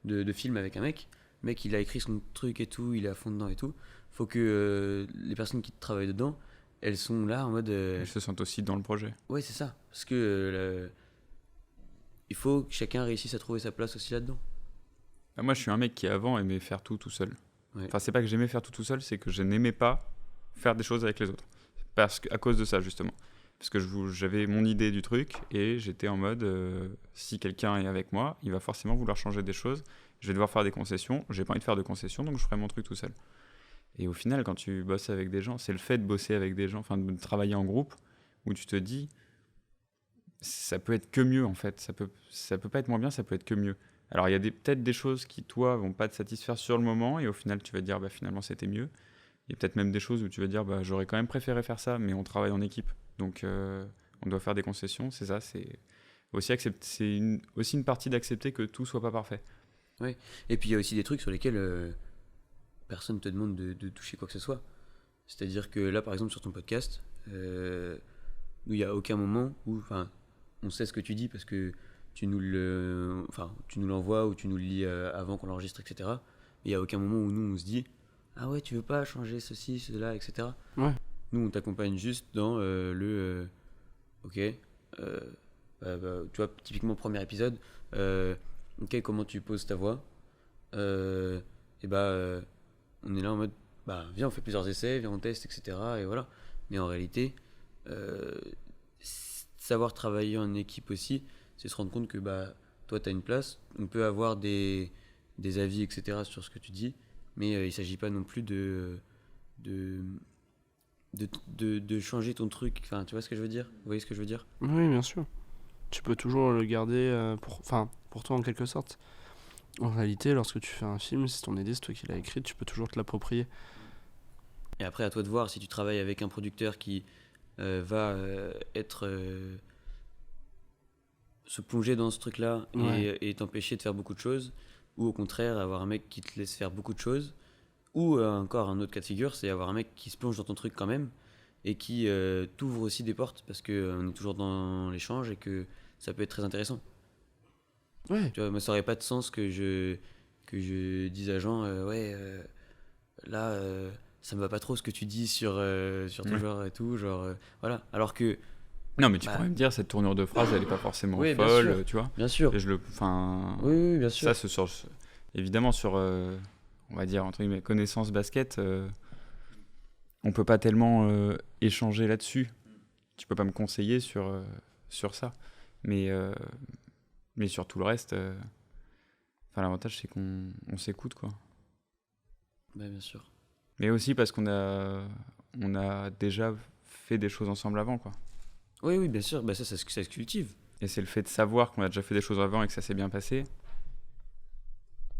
de film avec un mec. Le mec, il a écrit son truc et tout, il est à fond dedans et tout. Faut que les personnes qui travaillent dedans, elles sont là en mode. Elles se sentent aussi dans le projet. Ouais, c'est ça. Parce que il faut que chacun réussisse à trouver sa place aussi là-dedans. Bah, moi, je suis un mec qui avant aimait faire tout seul. Ouais. Enfin, c'est pas que j'aimais faire tout seul, c'est que je n'aimais pas faire des choses avec les autres. À cause de ça, justement. Parce que j'avais mon idée du truc et j'étais en mode si quelqu'un est avec moi, il va forcément vouloir changer des choses. Je vais devoir faire des concessions. J'ai pas envie de faire de concessions, donc je ferai mon truc tout seul. Et au final, quand tu bosses avec des gens, c'est le fait de bosser avec des gens, enfin de travailler en groupe, où tu te dis ça peut être que mieux en fait. Ça peut pas être moins bien, ça peut être que mieux. Alors il y a peut-être des choses qui toi vont pas te satisfaire sur le moment et au final tu vas te dire bah finalement c'était mieux. Il y a peut-être même des choses où tu vas te dire bah j'aurais quand même préféré faire ça, mais on travaille en équipe, donc on doit faire des concessions. C'est ça, c'est aussi aussi une partie d'accepter que tout soit pas parfait. Et puis il y a aussi des trucs sur lesquels personne ne te demande de toucher quoi que ce soit. C'est-à-dire que là, par exemple, sur ton podcast, où il n'y a aucun moment où, enfin, on sait ce que tu dis parce que tu nous l'envoies ou tu nous le lis avant qu'on l'enregistre, etc. Il n'y a aucun moment où nous on se dit ah ouais, tu veux pas changer ceci, cela, etc. Ouais. Nous on t'accompagne juste dans ok, tu vois, typiquement premier épisode, ok, comment tu poses ta voix, on est là en mode viens, on fait plusieurs essais, viens, on teste, etc. Et voilà. Mais en réalité, savoir travailler en équipe aussi, c'est se rendre compte que toi, tu as une place, on peut avoir des avis, etc. sur ce que tu dis, mais il ne s'agit pas non plus de changer ton truc. Enfin, tu vois ce que je veux dire? Vous voyez ce que je veux dire? Oui, bien sûr. Tu peux toujours le garder pour toi en quelque sorte. En réalité, lorsque tu fais un film, c'est ton idée, c'est toi qui l'as écrite, tu peux toujours te l'approprier. Et après, à toi de voir si tu travailles avec un producteur qui va se plonger dans ce truc-là et t'empêcher de faire beaucoup de choses, ou au contraire, avoir un mec qui te laisse faire beaucoup de choses, ou encore un autre cas de figure, c'est avoir un mec qui se plonge dans ton truc quand même et qui t'ouvre aussi des portes parce qu'on est toujours dans l'échange et que ça peut être très intéressant. Ouais. Tu vois, moi, ça aurait pas de sens que je dise à Jean, ça me va pas trop ce que tu dis sur ton genre et tout, voilà. Alors que Non, mais tu pourrais me dire, cette tournure de phrase, elle est pas forcément Oui, bien folle, sûr. tu vois. bien sûr, Et oui, bien sûr. ça, évidemment, sur, on va dire, entre guillemets, connaissance basket, on peut pas tellement échanger là-dessus. Tu peux pas me conseiller sur ça. Mais sur tout le reste, l'avantage, c'est qu'on s'écoute, quoi. Bien sûr. Mais aussi parce qu'on a déjà fait des choses ensemble avant, quoi. Oui, bien sûr, ça se cultive. Et c'est le fait de savoir qu'on a déjà fait des choses avant et que ça s'est bien passé,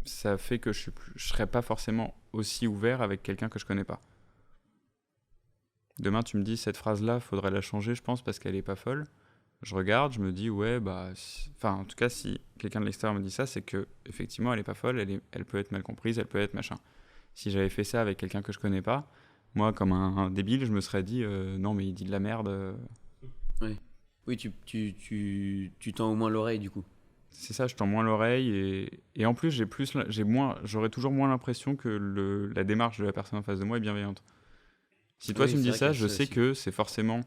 ça fait que je serais pas forcément aussi ouvert avec quelqu'un que je connais pas. Demain, tu me dis, cette phrase-là, faudrait la changer, je pense, parce qu'elle est pas folle. Je regarde, je me dis, en tout cas, si quelqu'un de l'extérieur me dit ça, c'est que effectivement, elle est pas folle, elle peut être mal comprise, elle peut être machin. Si j'avais fait ça avec quelqu'un que je connais pas, moi, comme un débile, je me serais dit, non, mais il dit de la merde. Oui, tu tends au moins l'oreille du coup. C'est ça, je tends moins l'oreille et en plus j'aurais toujours moins l'impression que la démarche de la personne en face de moi est bienveillante. Si toi tu me dis ça, je sais que c'est forcément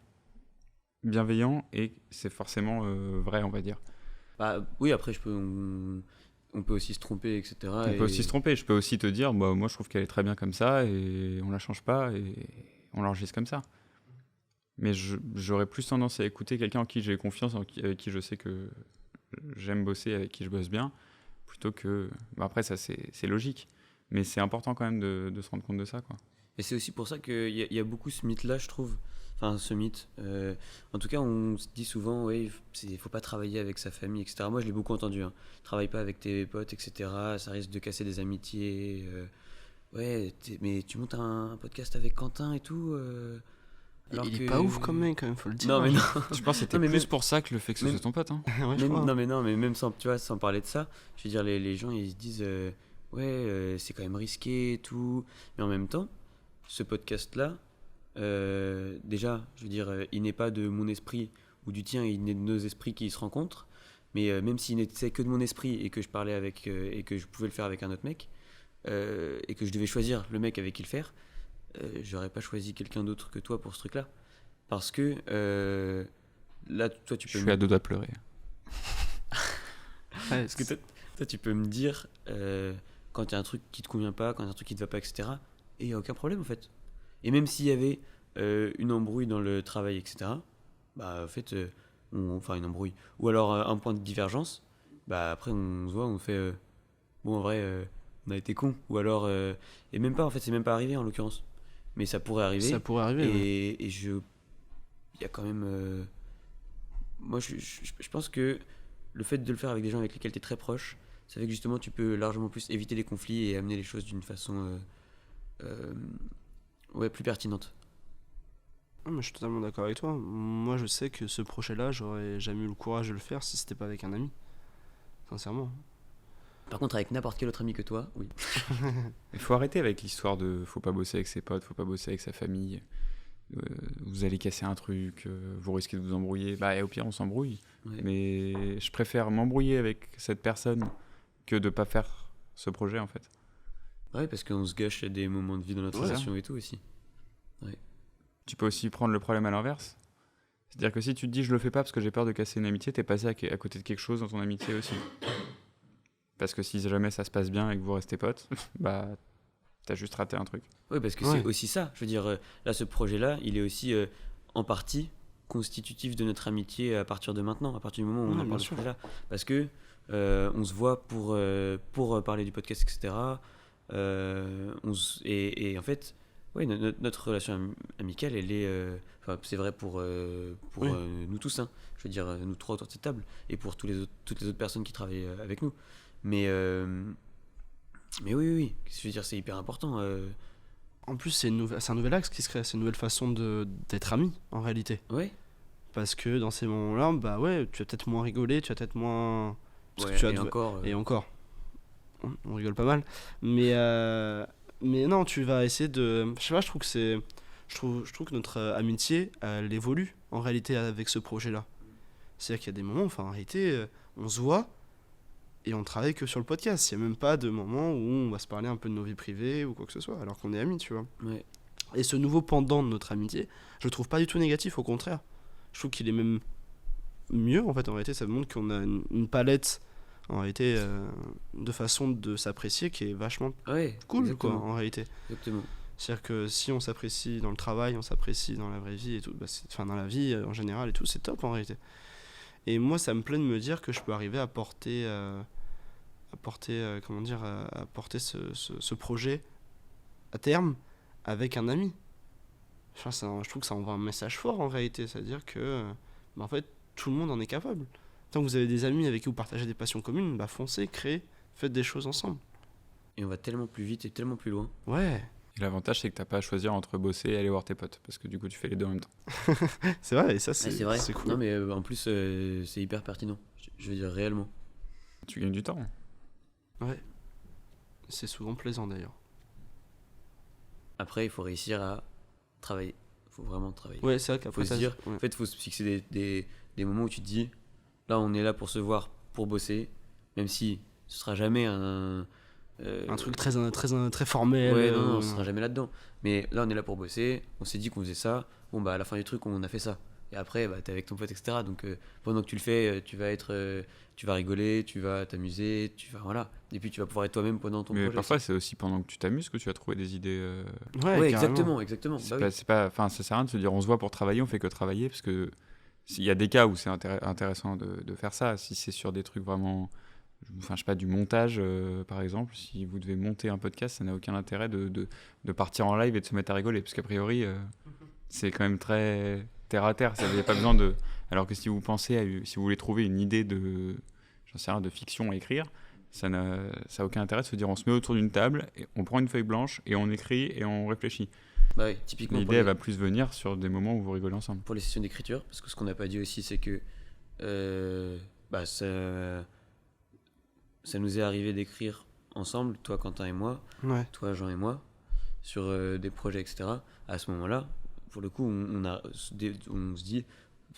bienveillant et c'est forcément vrai, on va dire. Oui, après on peut aussi se tromper, etc. On peut aussi se tromper, je peux aussi te dire, moi je trouve qu'elle est très bien comme ça et on la change pas et on l'enregistre comme ça. Mais j'aurais plus tendance à écouter quelqu'un en qui j'ai confiance, avec qui je sais que j'aime bosser, avec qui je bosse bien, plutôt que... après, ça, c'est logique. Mais c'est important quand même de se rendre compte de ça, quoi. Et c'est aussi pour ça qu'il y a beaucoup ce mythe-là, je trouve. Enfin, ce mythe. En tout cas, on se dit souvent, il faut pas travailler avec sa famille, etc. Moi, je l'ai beaucoup entendu. Travaille pas avec tes potes, etc. Ça risque de casser des amitiés. Mais tu montes un podcast avec Quentin et tout... il est pas ouf comme mec, quand même, faut le dire. Non, mais non. Je pense que c'était plus pour ça que le fait que ce soit ton pote. Ouais, je crois. Mais même sans parler de ça, je veux dire, les gens ils se disent c'est quand même risqué et tout. Mais en même temps, ce podcast-là, déjà, je veux dire, il n'est pas de mon esprit ou du tien, il n'est de nos esprits qui se rencontrent. Mais même s'il n'était que de mon esprit et que je parlais avec et que je pouvais le faire avec un autre mec et que je devais choisir le mec avec qui le faire, j'aurais pas choisi quelqu'un d'autre que toi pour ce truc-là. Parce que là, toi, tu peux... Je suis à deux doigts de pleurer. Parce que toi, tu peux me dire quand il y a un truc qui te convient pas, quand il y a un truc qui te va pas, etc. Et il n'y a aucun problème, en fait. Et même s'il y avait une embrouille dans le travail, etc., en fait, une embrouille. Ou alors un point de divergence, après, on se voit, on fait... en vrai, on a été cons. Ou alors... et même pas, en fait, c'est même pas arrivé, en l'occurrence. Mais ça pourrait arriver. Ça pourrait arriver, et il y a quand même... moi, je pense que le fait de le faire avec des gens avec lesquels tu es très proche, ça fait que justement, tu peux largement plus éviter les conflits et amener les choses d'une façon plus pertinente. Mais je suis totalement d'accord avec toi. Moi, je sais que ce projet-là, j'aurais jamais eu le courage de le faire si c'était pas avec un ami. Sincèrement. Par contre, avec n'importe quel autre ami que toi, oui. Il faut arrêter avec l'histoire de faut pas bosser avec ses potes, faut pas bosser avec sa famille. vous allez casser un truc, vous risquez de vous embrouiller, bah au pire on s'embrouille. Ouais. Mais je préfère m'embrouiller avec cette personne que de pas faire ce projet en fait. Ouais, parce qu'on se gâche des moments de vie dans notre Ouais. relation et tout aussi. Tu peux aussi prendre le problème à l'inverse. C'est-à-dire que si tu te dis je le fais pas parce que j'ai peur de casser une amitié, t'es passé à côté de quelque chose dans ton amitié aussi. Parce que si jamais ça se passe bien et que vous restez potes, bah t'as juste raté un truc. Oui, parce que Ouais. c'est aussi ça. Je veux dire, là, ce projet-là, il est aussi en partie constitutif de notre amitié à partir de maintenant, à partir du moment où on Ouais, en bien parle de ce sûr. projet-là. Parce que on se voit pour parler du podcast, etc. Et en fait, ouais, notre relation amicale, elle est. Enfin, c'est vrai pour Oui. nous tous, hein. Je veux dire, nous trois autour de cette table, et pour toutes les autres personnes qui travaillent avec nous. Mais oui, je veux dire, c'est hyper important. En plus, c'est un nouvel axe qui se crée, c'est une nouvelle façon d'être amis, en réalité. Ouais. Parce que dans ces moments-là, bah ouais, tu vas peut-être moins rigoler, tu vas peut-être moins... Parce que Ouais, tu et vas encore. Et encore, on rigole pas mal. Mais non, tu vas essayer de... Je sais pas, je trouve que c'est... Je trouve que notre amitié, elle évolue, en réalité, avec ce projet-là. C'est-à-dire qu'il y a des moments, enfin, en réalité, on se voit, et on travaille que sur le podcast. Il n'y a même pas de moment où on va se parler un peu de nos vies privées ou quoi que ce soit, alors qu'on est amis, tu vois. Ouais. Et ce nouveau pendant de notre amitié, je le trouve pas du tout négatif, au contraire. Je trouve qu'il est même mieux, en fait, en réalité. Ça montre qu'on a une palette, en réalité, de façon de s'apprécier qui est vachement Ouais, cool, exactement. quoi, en réalité. Exactement. C'est-à-dire que si on s'apprécie dans le travail, on s'apprécie dans la vraie vie et tout, bah enfin dans la vie en général et tout, c'est top en réalité. Et moi, ça me plaît de me dire que je peux arriver à porter, comment dire, à porter ce projet à terme avec un ami. Enfin, je trouve que ça envoie un message fort en réalité, c'est-à-dire que, bah, en fait, tout le monde en est capable. Tant que vous avez des amis avec qui vous partagez des passions communes, bah foncez, créez, faites des choses ensemble. Et on va tellement plus vite et tellement plus loin. Ouais, Et l'avantage, c'est que t'as pas à choisir entre bosser et aller voir tes potes, parce que du coup, tu fais les deux en même temps. c'est vrai, et ça Ouais, c'est vrai. c'est cool. Non, mais en plus, c'est hyper pertinent. Je veux dire, réellement. Tu gagnes du temps. C'est souvent plaisant d'ailleurs. Après, il faut réussir à travailler. Il faut vraiment travailler. Ouais, c'est vrai qu'après Faut se ça- dire, ouais. En fait, il faut se fixer des moments où tu te dis, là, on est là pour se voir, pour bosser, même si ce sera jamais un truc très formel. Ouais, non, ce sera jamais là-dedans. Mais là, on est là pour bosser. On s'est dit qu'on faisait ça. Bon, bah, à la fin du truc, on a fait ça. Et après, bah, t'es avec ton pote, etc. Donc, pendant que tu le fais, tu vas rigoler, tu vas t'amuser, voilà. Et puis, tu vas pouvoir être toi-même pendant ton Mais projet. parfois, c'est aussi pendant que tu t'amuses que tu vas trouver des idées. Ouais, carrément. exactement. C'est Bah pas, oui. c'est pas, enfin, ça sert à rien de se dire on se voit pour travailler, on fait que travailler, parce que s'il y a des cas où c'est intéressant de faire ça, si c'est sur des trucs vraiment, enfin, je sais pas, du montage par exemple, si vous devez monter un podcast, ça n'a aucun intérêt de partir en live et de se mettre à rigoler, parce qu'a priori, c'est quand même très terre à terre, il n'y a pas besoin de. Alors que si vous pensez, si vous voulez trouver une idée j'en sais rien, de fiction à écrire, ça n'a aucun intérêt de se dire on se met autour d'une table, et on prend une feuille blanche et on écrit et on réfléchit. Bah oui, typiquement L'idée, elle va plus venir sur des moments où vous rigolez ensemble. pour les sessions d'écriture, parce que ce qu'on n'a pas dit aussi, c'est que bah, ça nous est arrivé d'écrire ensemble, toi, Quentin et moi, Ouais. toi, Jean et moi, sur des projets, etc. À ce moment-là, pour le coup, on se dit,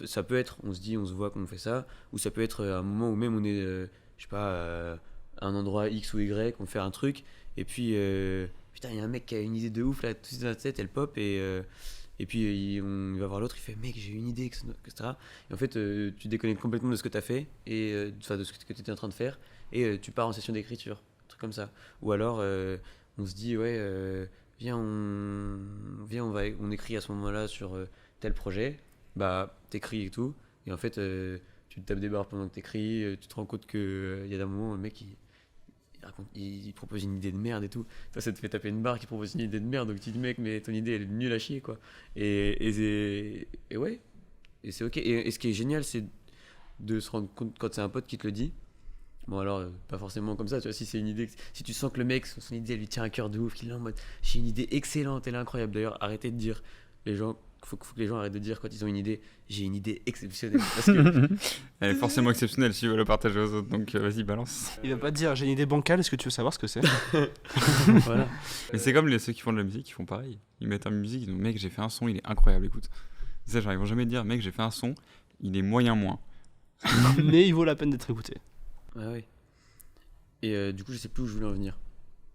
ça peut être, on se voit qu'on fait ça, ou ça peut être un moment où même on est, je sais pas, à un endroit X ou Y, on fait un truc, et puis, putain, il y a un mec qui a une idée de ouf, là, tout de suite dans la tête, elle pop, et puis il va voir l'autre, il fait, mec, j'ai une idée, etc. Et en fait, tu déconnectes complètement de ce que tu as fait, et de ce que tu étais en train de faire, et tu pars en session d'écriture, un truc comme ça. Ou alors, on se dit, ouais, viens, on écrit à ce moment-là sur tel projet, bah, t'écris et tout, et en fait, tu te tapes des barres pendant que t'écris, tu te rends compte qu'il y a d'un moment, le mec, il propose une idée de merde et tout. Toi, ça te fait taper une barre qui propose une idée de merde, donc tu te dis, mec, mais ton idée, elle est nulle à chier, quoi. Et ouais, et c'est ok. Et ce qui est génial, c'est de se rendre compte quand c'est un pote qui te le dit. Bon, alors, pas forcément comme ça, tu vois, si c'est une idée, si tu sens que le mec, son idée, elle lui tient à cœur de ouf, qu'il est en mode, j'ai une idée excellente, elle est incroyable. D'ailleurs, arrêtez de dire, les gens, faut que les gens arrêtent de dire quand ils ont une idée, j'ai une idée exceptionnelle. Parce que Elle est forcément exceptionnelle si tu veux le partager aux autres, donc vas-y, balance. Il va pas te dire j'ai une idée bancale, est-ce que tu veux savoir ce que c'est? voilà. Mais c'est comme ceux qui font de la musique, ils font pareil. Ils mettent une musique, ils disent mec, j'ai fait un son, il est incroyable, écoute. Ça, genre, ils vont jamais dire mec, j'ai fait un son, il est moyen moins. Mais il vaut la peine d'être écouté. Ouais. Et du coup, je sais plus où je voulais en venir.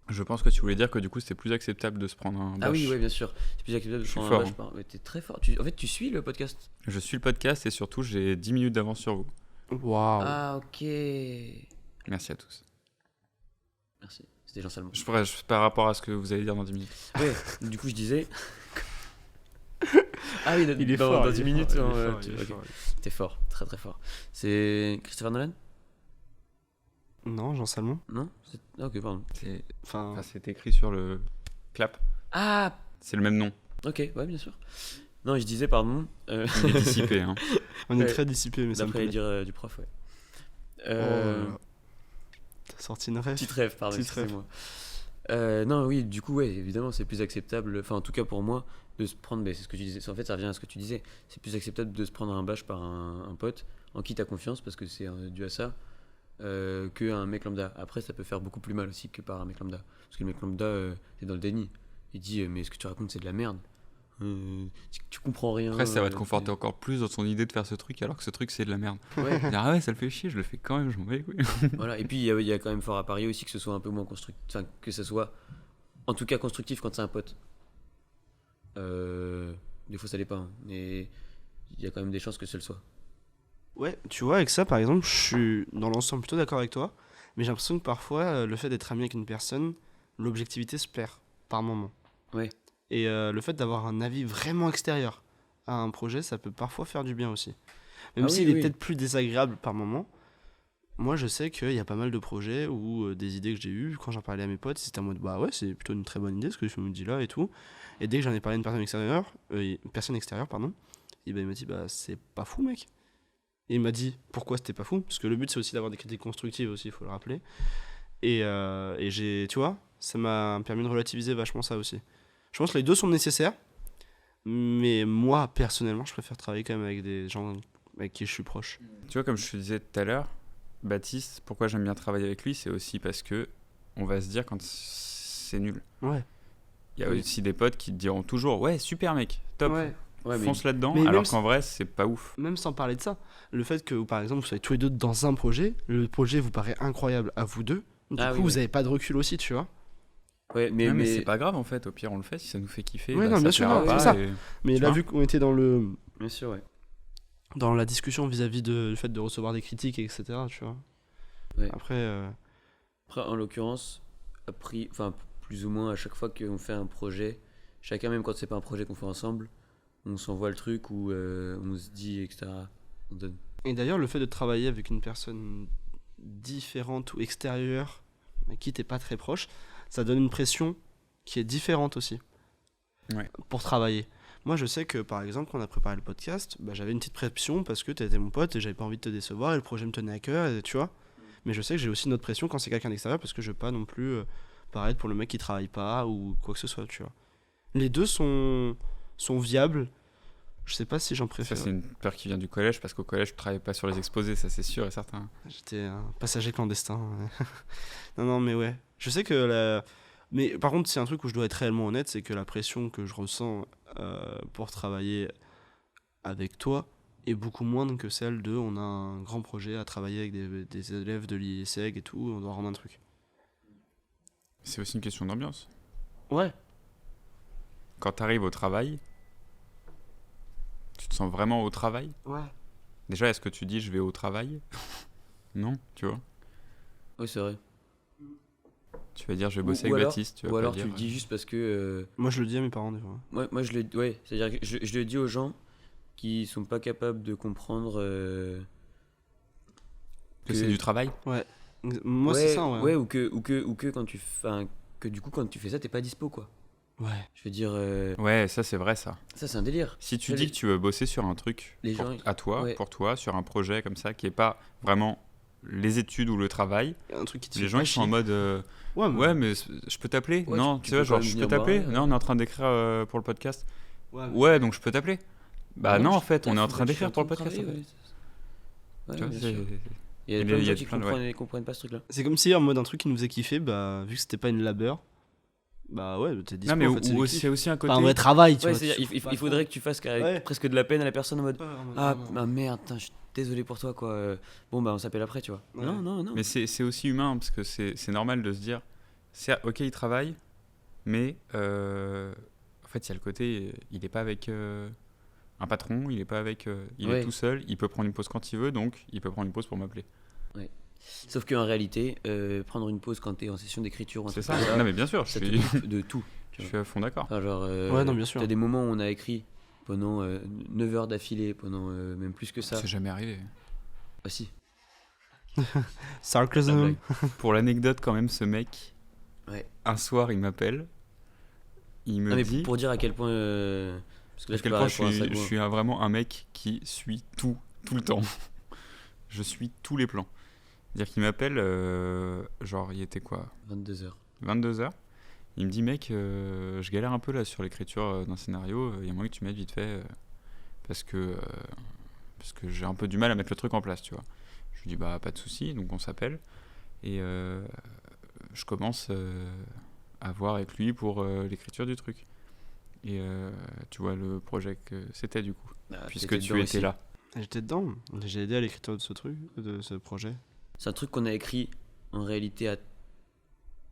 Je pense que tu voulais dire que du coup, c'était plus acceptable de se prendre un bâche. Ah oui, ouais, bien sûr. C'est plus acceptable de Je suis prendre un fort, bâche par. Ouais, t'es très fort. En fait, tu suis le podcast. Je suis le podcast et surtout, j'ai 10 minutes d'avance sur vous. Waouh. Ah, ok. Merci à tous. Merci. C'était Jean Salmon. Par rapport à ce que vous allez dire dans 10 minutes. Ouais, du coup, je disais. Ah oui, Il est dans, fort. dans il 10 est minutes. fort, hein, il est fort, tu- il est ok. fort. T'es fort, très très fort. C'est Christopher Nolan? Non, Jean Salmon. Non? Ah, ok, pardon. Enfin, C'est écrit sur le clap. Ah, C'est le même nom. ok, ouais, bien sûr. Non, je disais, pardon. Il est dissipé. Hein. on est ouais. très dissipé, mais ça me D'après les plaît. dires du prof, ouais. Oh, t'as sorti une rêve. Petite rêve, pardon, Petite rêve. excusez-moi. Non, oui, du coup, ouais, évidemment, c'est plus acceptable, enfin, en tout cas pour moi, de se prendre, c'est ce que tu disais, en fait, ça revient à ce que tu disais, c'est plus acceptable de se prendre un bâche par un pote en qui t'as confiance, parce que c'est dû à ça, qu'un mec lambda. Après, ça peut faire beaucoup plus mal aussi que par un mec lambda, parce que le mec lambda, t'es dans le déni. Il dit, mais ce que tu racontes, c'est de la merde. Tu comprends rien. Après, ça va te conforter encore plus dans ton idée de faire ce truc, alors que ce truc, c'est de la merde. Ouais, Dire, ah ouais, ça le fait chier, je le fais quand même, je m'en bats les couilles. voilà. Et puis, il y a quand même fort à parier aussi que ce soit un peu moins constructif, enfin, que ce soit, en tout cas, constructif quand c'est un pote. Des fois, ça l'est pas, hein, mais il y a quand même des chances que ce le soit. Ouais, tu vois, avec ça, par exemple, je suis dans l'ensemble plutôt d'accord avec toi, mais j'ai l'impression que parfois, le fait d'être ami avec une personne, l'objectivité se perd par moment. Ouais. Et le fait d'avoir un avis vraiment extérieur à un projet, ça peut parfois faire du bien aussi. Même Ah s'il oui, est oui. peut-être plus désagréable par moment, moi je sais qu'il y a pas mal de projets ou des idées que j'ai eues, quand j'en parlais à mes potes, c'était en mode bah ouais, c'est plutôt une très bonne idée ce que tu me dis là et tout. Et dès que j'en ai parlé à une personne extérieure, pardon, et ben il m'a dit bah c'est pas fou mec. Et il m'a dit pourquoi c'était pas fou, parce que le but c'est aussi d'avoir des critiques constructives aussi, il faut le rappeler. Et j'ai, tu vois, ça m'a permis de relativiser vachement ça aussi. Je pense que les deux sont nécessaires, mais moi personnellement je préfère travailler quand même avec des gens avec qui je suis proche. Tu vois, comme je te disais tout à l'heure, Baptiste, pourquoi j'aime bien travailler avec lui, c'est aussi parce que on va se dire quand c'est nul. Ouais. Il y a Oui. aussi des potes qui te diront toujours ouais, super mec, top, Ouais. Ouais, mais fonce là-dedans, mais même alors si- qu'en vrai, c'est pas ouf. Même sans parler de ça, le fait que par exemple vous soyez tous les deux dans un projet, le projet vous paraît incroyable à vous deux, du Ah coup oui, vous oui. avez pas de recul aussi, tu vois. ouais, mais, Ouais, mais c'est pas grave en fait, au pire on le fait, si ça nous fait kiffer, Ouais, non, ça bien sûr, plaira non, pas, c'est ça. et- Mais Tu là vois vu qu'on était dans bien sûr, ouais. dans la discussion vis-à-vis du fait de recevoir des critiques, etc. Tu vois. Ouais. Après, Après, en l'occurrence, enfin, plus ou moins à chaque fois qu'on fait un projet, chacun, même quand c'est pas un projet qu'on fait ensemble, on s'envoie le truc ou on se dit, etc. On donne. et d'ailleurs le fait de travailler avec une personne différente ou extérieure, à qui t'es pas très proche, ça donne une pression qui est différente aussi. Ouais. Pour travailler. Moi je sais que par exemple quand on a préparé le podcast, bah, j'avais une petite pression parce que t'étais mon pote et j'avais pas envie de te décevoir et le projet me tenait à cœur, et, tu vois. Mais je sais que j'ai aussi une autre pression quand c'est quelqu'un d'extérieur parce que je veux pas non plus paraître pour le mec qui travaille pas ou quoi que ce soit, tu vois. Les deux sont viables. Je sais pas si j'en Ça, préfère. c'est une peur qui vient du collège, parce qu'au collège, je travaillais pas sur les exposés, ça c'est sûr et certain. J'étais un passager clandestin. Non, mais ouais. Je sais que la... Mais par contre, c'est un truc où je dois être réellement honnête, c'est que la pression que je ressens pour travailler avec toi est beaucoup moindre que celle de on a un grand projet à travailler avec des élèves de l'ISEG et tout, on doit rendre un truc. C'est aussi une question d'ambiance. Ouais. Quand t'arrives au travail, tu te sens vraiment au travail? Ouais. Déjà, est-ce que tu dis je vais au travail? Non, tu vois. Oui, c'est vrai. Tu vas dire je vais bosser Ou avec alors- Baptiste. Tu vas Ou pas alors dire, tu le dis juste parce que. Moi, je le dis à mes parents des fois. Moi je le. Ouais, c'est-à-dire que je le dis aux gens qui sont pas capables de comprendre. que c'est du travail. Moi, ouais, c'est ça, ouais. Ouais, ou que quand tu. Enfin, que du coup, quand tu fais ça, t'es pas dispo, quoi. Ouais. Je veux dire. Ouais, ça c'est vrai ça. Ça, c'est un délire. Si tu Ça, dis les- que tu veux bosser sur un truc les pour- gens, à toi, ouais. pour toi, sur un projet comme ça, qui est pas vraiment les études ou le travail, Un truc qui te les fait gens pas ils sont en chier. mode Ouais, mais ouais mais je peux t'appeler? Ouais, Non, tu tu vois peux genre quand même je peux venir t'appeler? boire, Non, on est en train d'écrire pour le podcast. Ouais, donc je peux t'appeler. Bah non, en je- fait, on est en faut train que je suis d'écrire pour le en train de podcast. en travailler, fait. ouais. Tu vois, bien c'est- sûr. Il y a il y plein a- de il y a gens qui plein de- comprennent pas ce truc-là. C'est comme si en mode un truc qui nous faisait kiffer, bah vu que c'était pas une labeur, bah ouais, t'es dispo. Non, mais en fait, c'est du kiff. c'est aussi un côté. Pas un vrai travail, tu Ouais, vois. c'est-à-dire, tu souffres pas il faudrait que tu fasses Ouais. presque de la peine à la personne en mode trop. Ouais, en mode, ah, non. ah, merde, putain, je suis désolé pour toi quoi. Bon bah on s'appelle après, tu vois. Ouais. Non. Mais c'est aussi humain parce que c'est normal de se dire, ok, il travaille, mais en fait, il y a le côté, il est pas avec un patron, il est pas avec, il est Ouais. tout seul, il peut prendre une pause quand il veut, donc il peut prendre une pause pour m'appeler. Sauf qu'en réalité, prendre une pause quand t'es en session d'écriture, ou un C'est truc ça. comme Non, mais bien sûr, ça je te suis, coupe de tout. je suis à fond d'accord. Enfin, genre, Ouais, non, bien sûr. T'as des moments où on a écrit pendant 9 heures d'affilée, pendant même plus que ça. C'est jamais arrivé. Ah si. Sarcasm. La blague. Pour l'anecdote, quand même, ce mec, Ouais. un soir, il m'appelle, il me Non, mais dit pour dire à quel point. Parce que là, à je quel peux point répondre à ça, je quoi. suis vraiment un mec qui suit tout le temps. Je suis tous les plans. C'est-à-dire qu'il m'appelle, genre, il était quoi, 22 heures. 22h. Il me dit, mec, je galère un peu là sur l'écriture d'un scénario, il y a moyen que tu m'aides vite fait, parce que j'ai un peu du mal à mettre le truc en place, tu vois. Je lui dis, bah, pas de souci, donc on s'appelle, et je commence à voir avec lui pour l'écriture du truc. Et tu vois le projet que c'était du coup, Ah, puisque t'étais tu dedans étais aussi. là. J'étais dedans. J'ai aidé à l'écriture de ce truc, de ce projet. C'est un truc qu'on a écrit en réalité à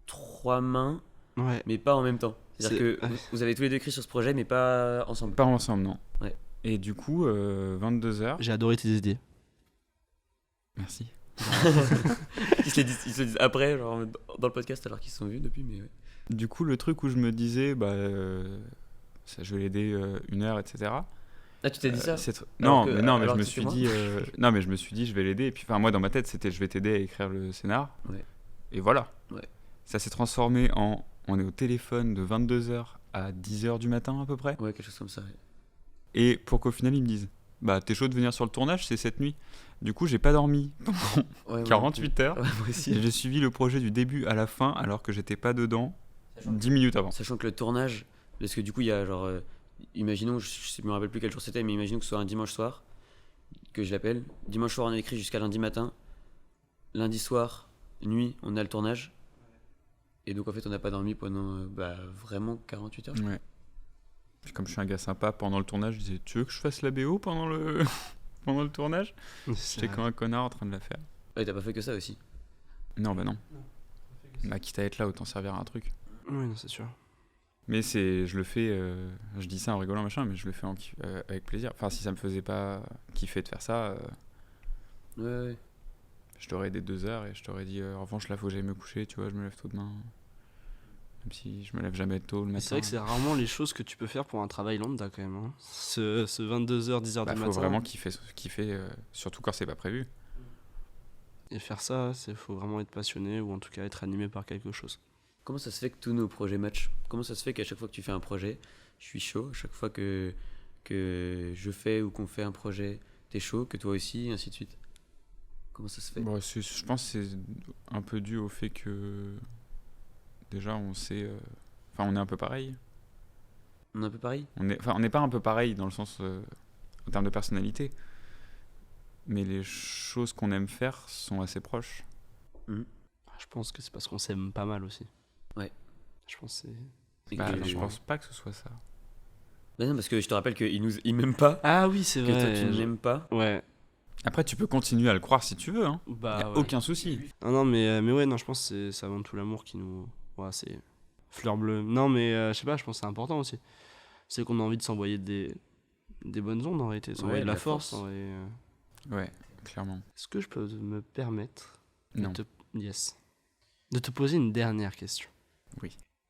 3 mains, Ouais. mais pas en même temps. C'est-à-dire C'est- que vous avez tous les deux écrit sur ce projet, mais pas ensemble. Pas ensemble, non. Ouais. Et du coup, 22h. J'ai adoré tes idées. Merci. Ils se le disent après, genre dans le podcast, alors qu'ils se sont vus depuis, mais ouais. Du coup, le truc où je me disais, bah, ça, je vais l'aider 1 heure, etc. Ah, tu t'es dit ça Non, que- mais non, mais je alors me que suis c'était dit, non, mais je me suis dit, je vais l'aider. Et puis, enfin, moi, dans ma tête, c'était, je vais t'aider à écrire le scénar. Ouais. Et voilà. Ouais. Ça s'est transformé en, on est au téléphone de 22h à 10h du matin à peu près. Ouais, quelque chose comme ça. Ouais. Et pour qu'au final, ils me disent, bah, t'es chaud de venir sur le tournage, c'est cette nuit. Du coup, j'ai pas dormi Ouais, moi 48 heures. non plus. Ouais, moi aussi. Et j'ai suivi le projet du début à la fin, alors que j'étais pas dedans 10 minutes avant. Sachant que le tournage, parce que du coup, il y a genre. Imaginons, je me rappelle plus quel jour c'était, mais imaginons que ce soit un dimanche soir, que je l'appelle. Dimanche soir, on a écrit jusqu'à lundi matin. Lundi soir, nuit, on a le tournage. Et donc, en fait, on n'a pas dormi pendant vraiment 48 heures. Ouais. Puis comme je suis un gars sympa, pendant le tournage, je disais, tu veux que je fasse la BO pendant le, pendant le tournage? J'étais comme un connard en train de la faire. Ouais, t'as pas fait que ça aussi. Non, bah non. Bah, quitte à être là, autant servir à un truc. Oui, non, c'est sûr. Mais je le fais, je dis ça en rigolant, machin, mais je le fais avec plaisir. Enfin, si ça me faisait pas kiffer de faire ça, Ouais. je t'aurais aidé 2 heures et je t'aurais dit, en revanche, là, faut que j'aille me coucher, tu vois, je me lève tôt demain. Même si je me lève jamais tôt le Mais matin. c'est vrai que c'est rarement les choses que tu peux faire pour un travail lambda quand même. Hein. Ce 22h, 10h Bah, du faut matin. vraiment kiffer, surtout quand c'est pas prévu. Et faire ça, il faut vraiment être passionné ou en tout cas être animé par quelque chose. Comment ça se fait que tous nos projets matchent? Comment ça se fait qu'à chaque fois que tu fais un projet, je suis chaud? À chaque fois que je fais ou qu'on fait un projet, t'es chaud, que toi aussi, et ainsi de suite? Comment ça se fait? Bon, je pense que c'est un peu dû au fait que déjà on sait, enfin on est un peu pareil. On est un peu pareil? On n'est pas un peu pareil dans le sens en termes de personnalité, mais les choses qu'on aime faire sont assez proches. Je pense que c'est parce qu'on s'aime pas mal aussi. Ouais. Je pense que c'est... Et Bah, que- je pense pas que ce soit ça. Bah non, parce que je te rappelle qu'il m'aime pas, Ah oui, c'est que vrai. toi tu ne l'aimes pas. Ouais. Après, tu peux continuer à le croire si tu veux, hein. Bah, Y a ouais. aucun souci. Non, non, mais ouais, non, je pense que c'est avant tout l'amour qui nous... Ouais, c'est fleur bleue. Non, mais je sais pas, je pense que c'est important aussi. C'est qu'on a envie de s'envoyer des bonnes ondes en réalité, de s'envoyer Ouais, de de la la force. force. Ouais, clairement. Est-ce que je peux me permettre Non. Yes. De te poser une dernière question?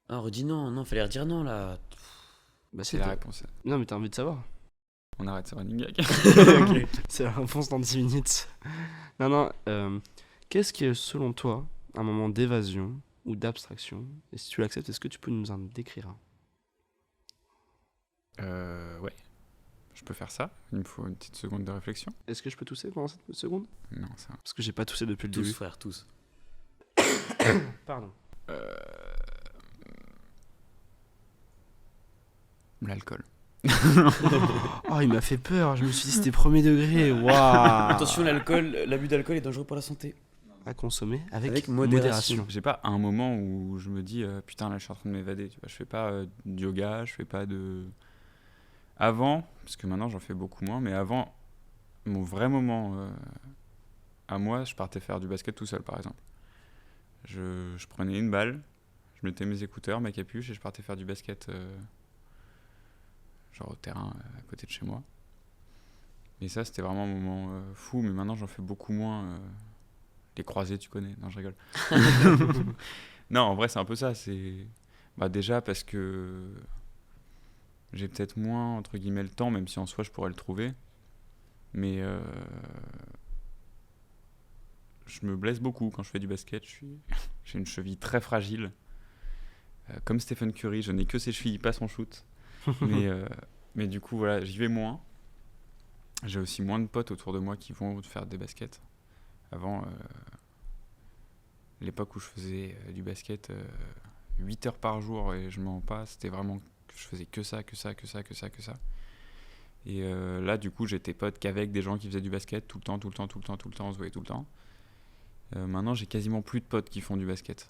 Ah, redis non, fallait redire non là. Bah, C'est la réponse. Non, mais t'as envie de savoir. On arrête ce running gag. C'est la réponse dans 10 minutes. Non, qu'est-ce qui est selon toi un moment d'évasion ou d'abstraction? Et si tu l'acceptes, est-ce que tu peux nous en décrire un? Ouais. Je peux faire ça. Il me faut une petite seconde de réflexion. Est-ce que je peux tousser pendant cette seconde? Non, ça. Parce que j'ai pas toussé depuis le Tous début. frère, tous. Pardon. L'alcool. Oh, il m'a fait peur. Je me suis dit c'était premier degré. Waouh. Attention, l'abus d'alcool est dangereux pour la santé. À consommer avec, Avec modération. modération. J'ai pas un moment où je me dis putain là je suis en train de m'évader, tu vois. Je fais pas de yoga, je fais pas de... Avant, parce que maintenant j'en fais beaucoup moins, mais avant, mon vrai moment à moi, je partais faire du basket tout seul par exemple. Je prenais une balle, je mettais mes écouteurs, ma capuche et je partais faire du basket genre au terrain à côté de chez moi. Et ça c'était vraiment un moment fou, mais maintenant j'en fais beaucoup moins. Les croisés, tu connais? Non, je rigole. Non, en vrai, c'est un peu ça. C'est déjà parce que j'ai peut-être moins, entre guillemets, le temps, même si en soi, je pourrais le trouver. Mais je me blesse beaucoup quand je fais du basket. J'ai une cheville très fragile. Comme Stephen Curry, je n'ai que ses chevilles, pas son shoot. Mais du coup, voilà, j'y vais moins. J'ai aussi moins de potes autour de moi qui vont faire des baskets. Avant, l'époque où je faisais du basket 8 heures par jour et je m'en passe, c'était vraiment, je faisais que ça. Et là, du coup, j'étais pote qu'avec des gens qui faisaient du basket tout le temps, on se voyait tout le temps. Maintenant, j'ai quasiment plus de potes qui font du basket.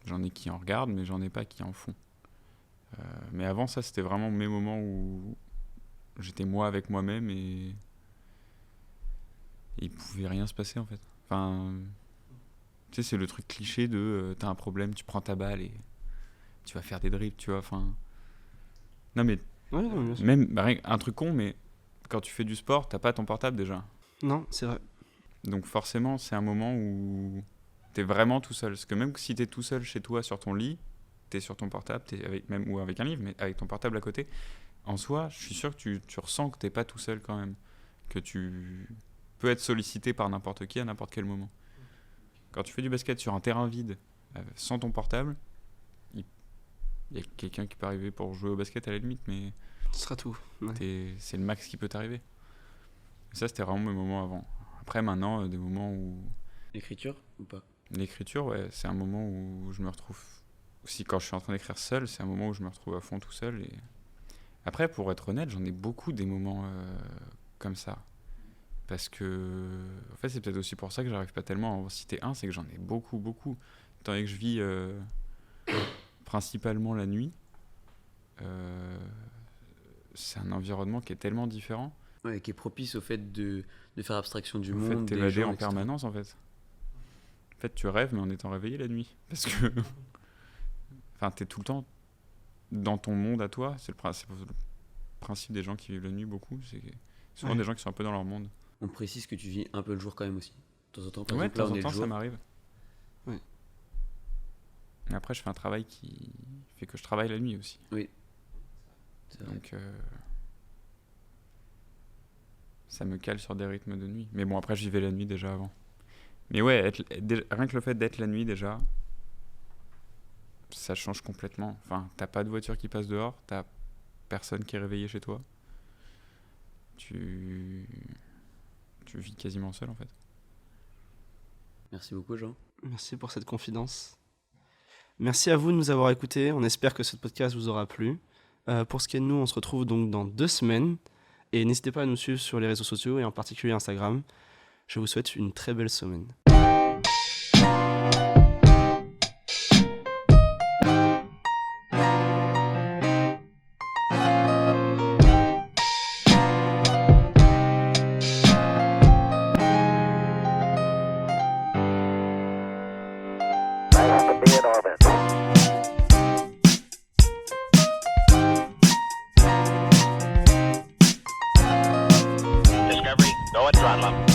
J'en ai qui en regardent, mais j'en ai pas qui en font. Mais avant, ça, c'était vraiment mes moments où j'étais moi avec moi-même et il pouvait rien se passer en fait. Enfin, tu sais, c'est le truc cliché de t'as un problème, tu prends ta balle et tu vas faire des dribbles, tu vois. Enfin, non mais Ouais, non, bien sûr. même un truc con, mais quand tu fais du sport, t'as pas ton portable déjà. Non, c'est vrai. Donc forcément, c'est un moment où t'es vraiment tout seul. Parce que même si t'es tout seul chez toi sur ton lit, t'es sur ton portable, t'es avec, même ou avec un livre, mais avec ton portable à côté. En soi, je suis sûr que tu ressens que t'es pas tout seul quand même, que tu peut être sollicité par n'importe qui à n'importe quel moment. Quand tu fais du basket sur un terrain vide, sans ton portable, il y a quelqu'un qui peut arriver pour jouer au basket à la limite, mais Ce sera tout. Ouais. c'est le max qui peut t'arriver. Et ça, c'était vraiment mes moments avant. Après, maintenant, des moments où... L'écriture ou pas? L'écriture, ouais, c'est un moment où je me retrouve... Aussi, quand je suis en train d'écrire seul, c'est un moment où je me retrouve à fond tout seul. Et... Après, pour être honnête, j'en ai beaucoup des moments comme ça. Parce que, en fait, c'est peut-être aussi pour ça que j'arrive pas tellement à en citer un, c'est que j'en ai beaucoup. Étant donné que je vis principalement la nuit, c'est un environnement qui est tellement différent. Ouais, qui est propice au fait de faire abstraction du En monde, fait, des t'évader gens, en etc. permanence, en fait. En fait, tu rêves, mais en étant réveillé la nuit. Parce que, enfin, t'es tout le temps dans ton monde à toi. C'est le principe des gens qui vivent la nuit beaucoup. C'est souvent des gens qui sont un peu dans leur monde. On précise que tu vis un peu le jour quand même aussi. De temps en temps, par Ouais, de exemple, là, temps on en est temps, le jour. ça m'arrive. Oui. Mais après, je fais un travail qui fait que je travaille la nuit aussi. C'est vrai. Donc, ça me cale sur des rythmes de nuit. Mais bon, après, j'y vais la nuit déjà avant. Mais ouais, rien que le fait d'être la nuit déjà, ça change complètement. Enfin, t'as pas de voiture qui passe dehors, t'as personne qui est réveillé chez toi. Tu vis quasiment seul en fait. Merci beaucoup, Jean. Merci pour cette confidence. Merci à vous de nous avoir écoutés. On espère que ce podcast vous aura plu. Pour ce qui est de nous, on se retrouve donc dans 2 semaines. Et n'hésitez pas à nous suivre sur les réseaux sociaux et en particulier Instagram. Je vous souhaite une très belle semaine. Discovery, go and throttle up.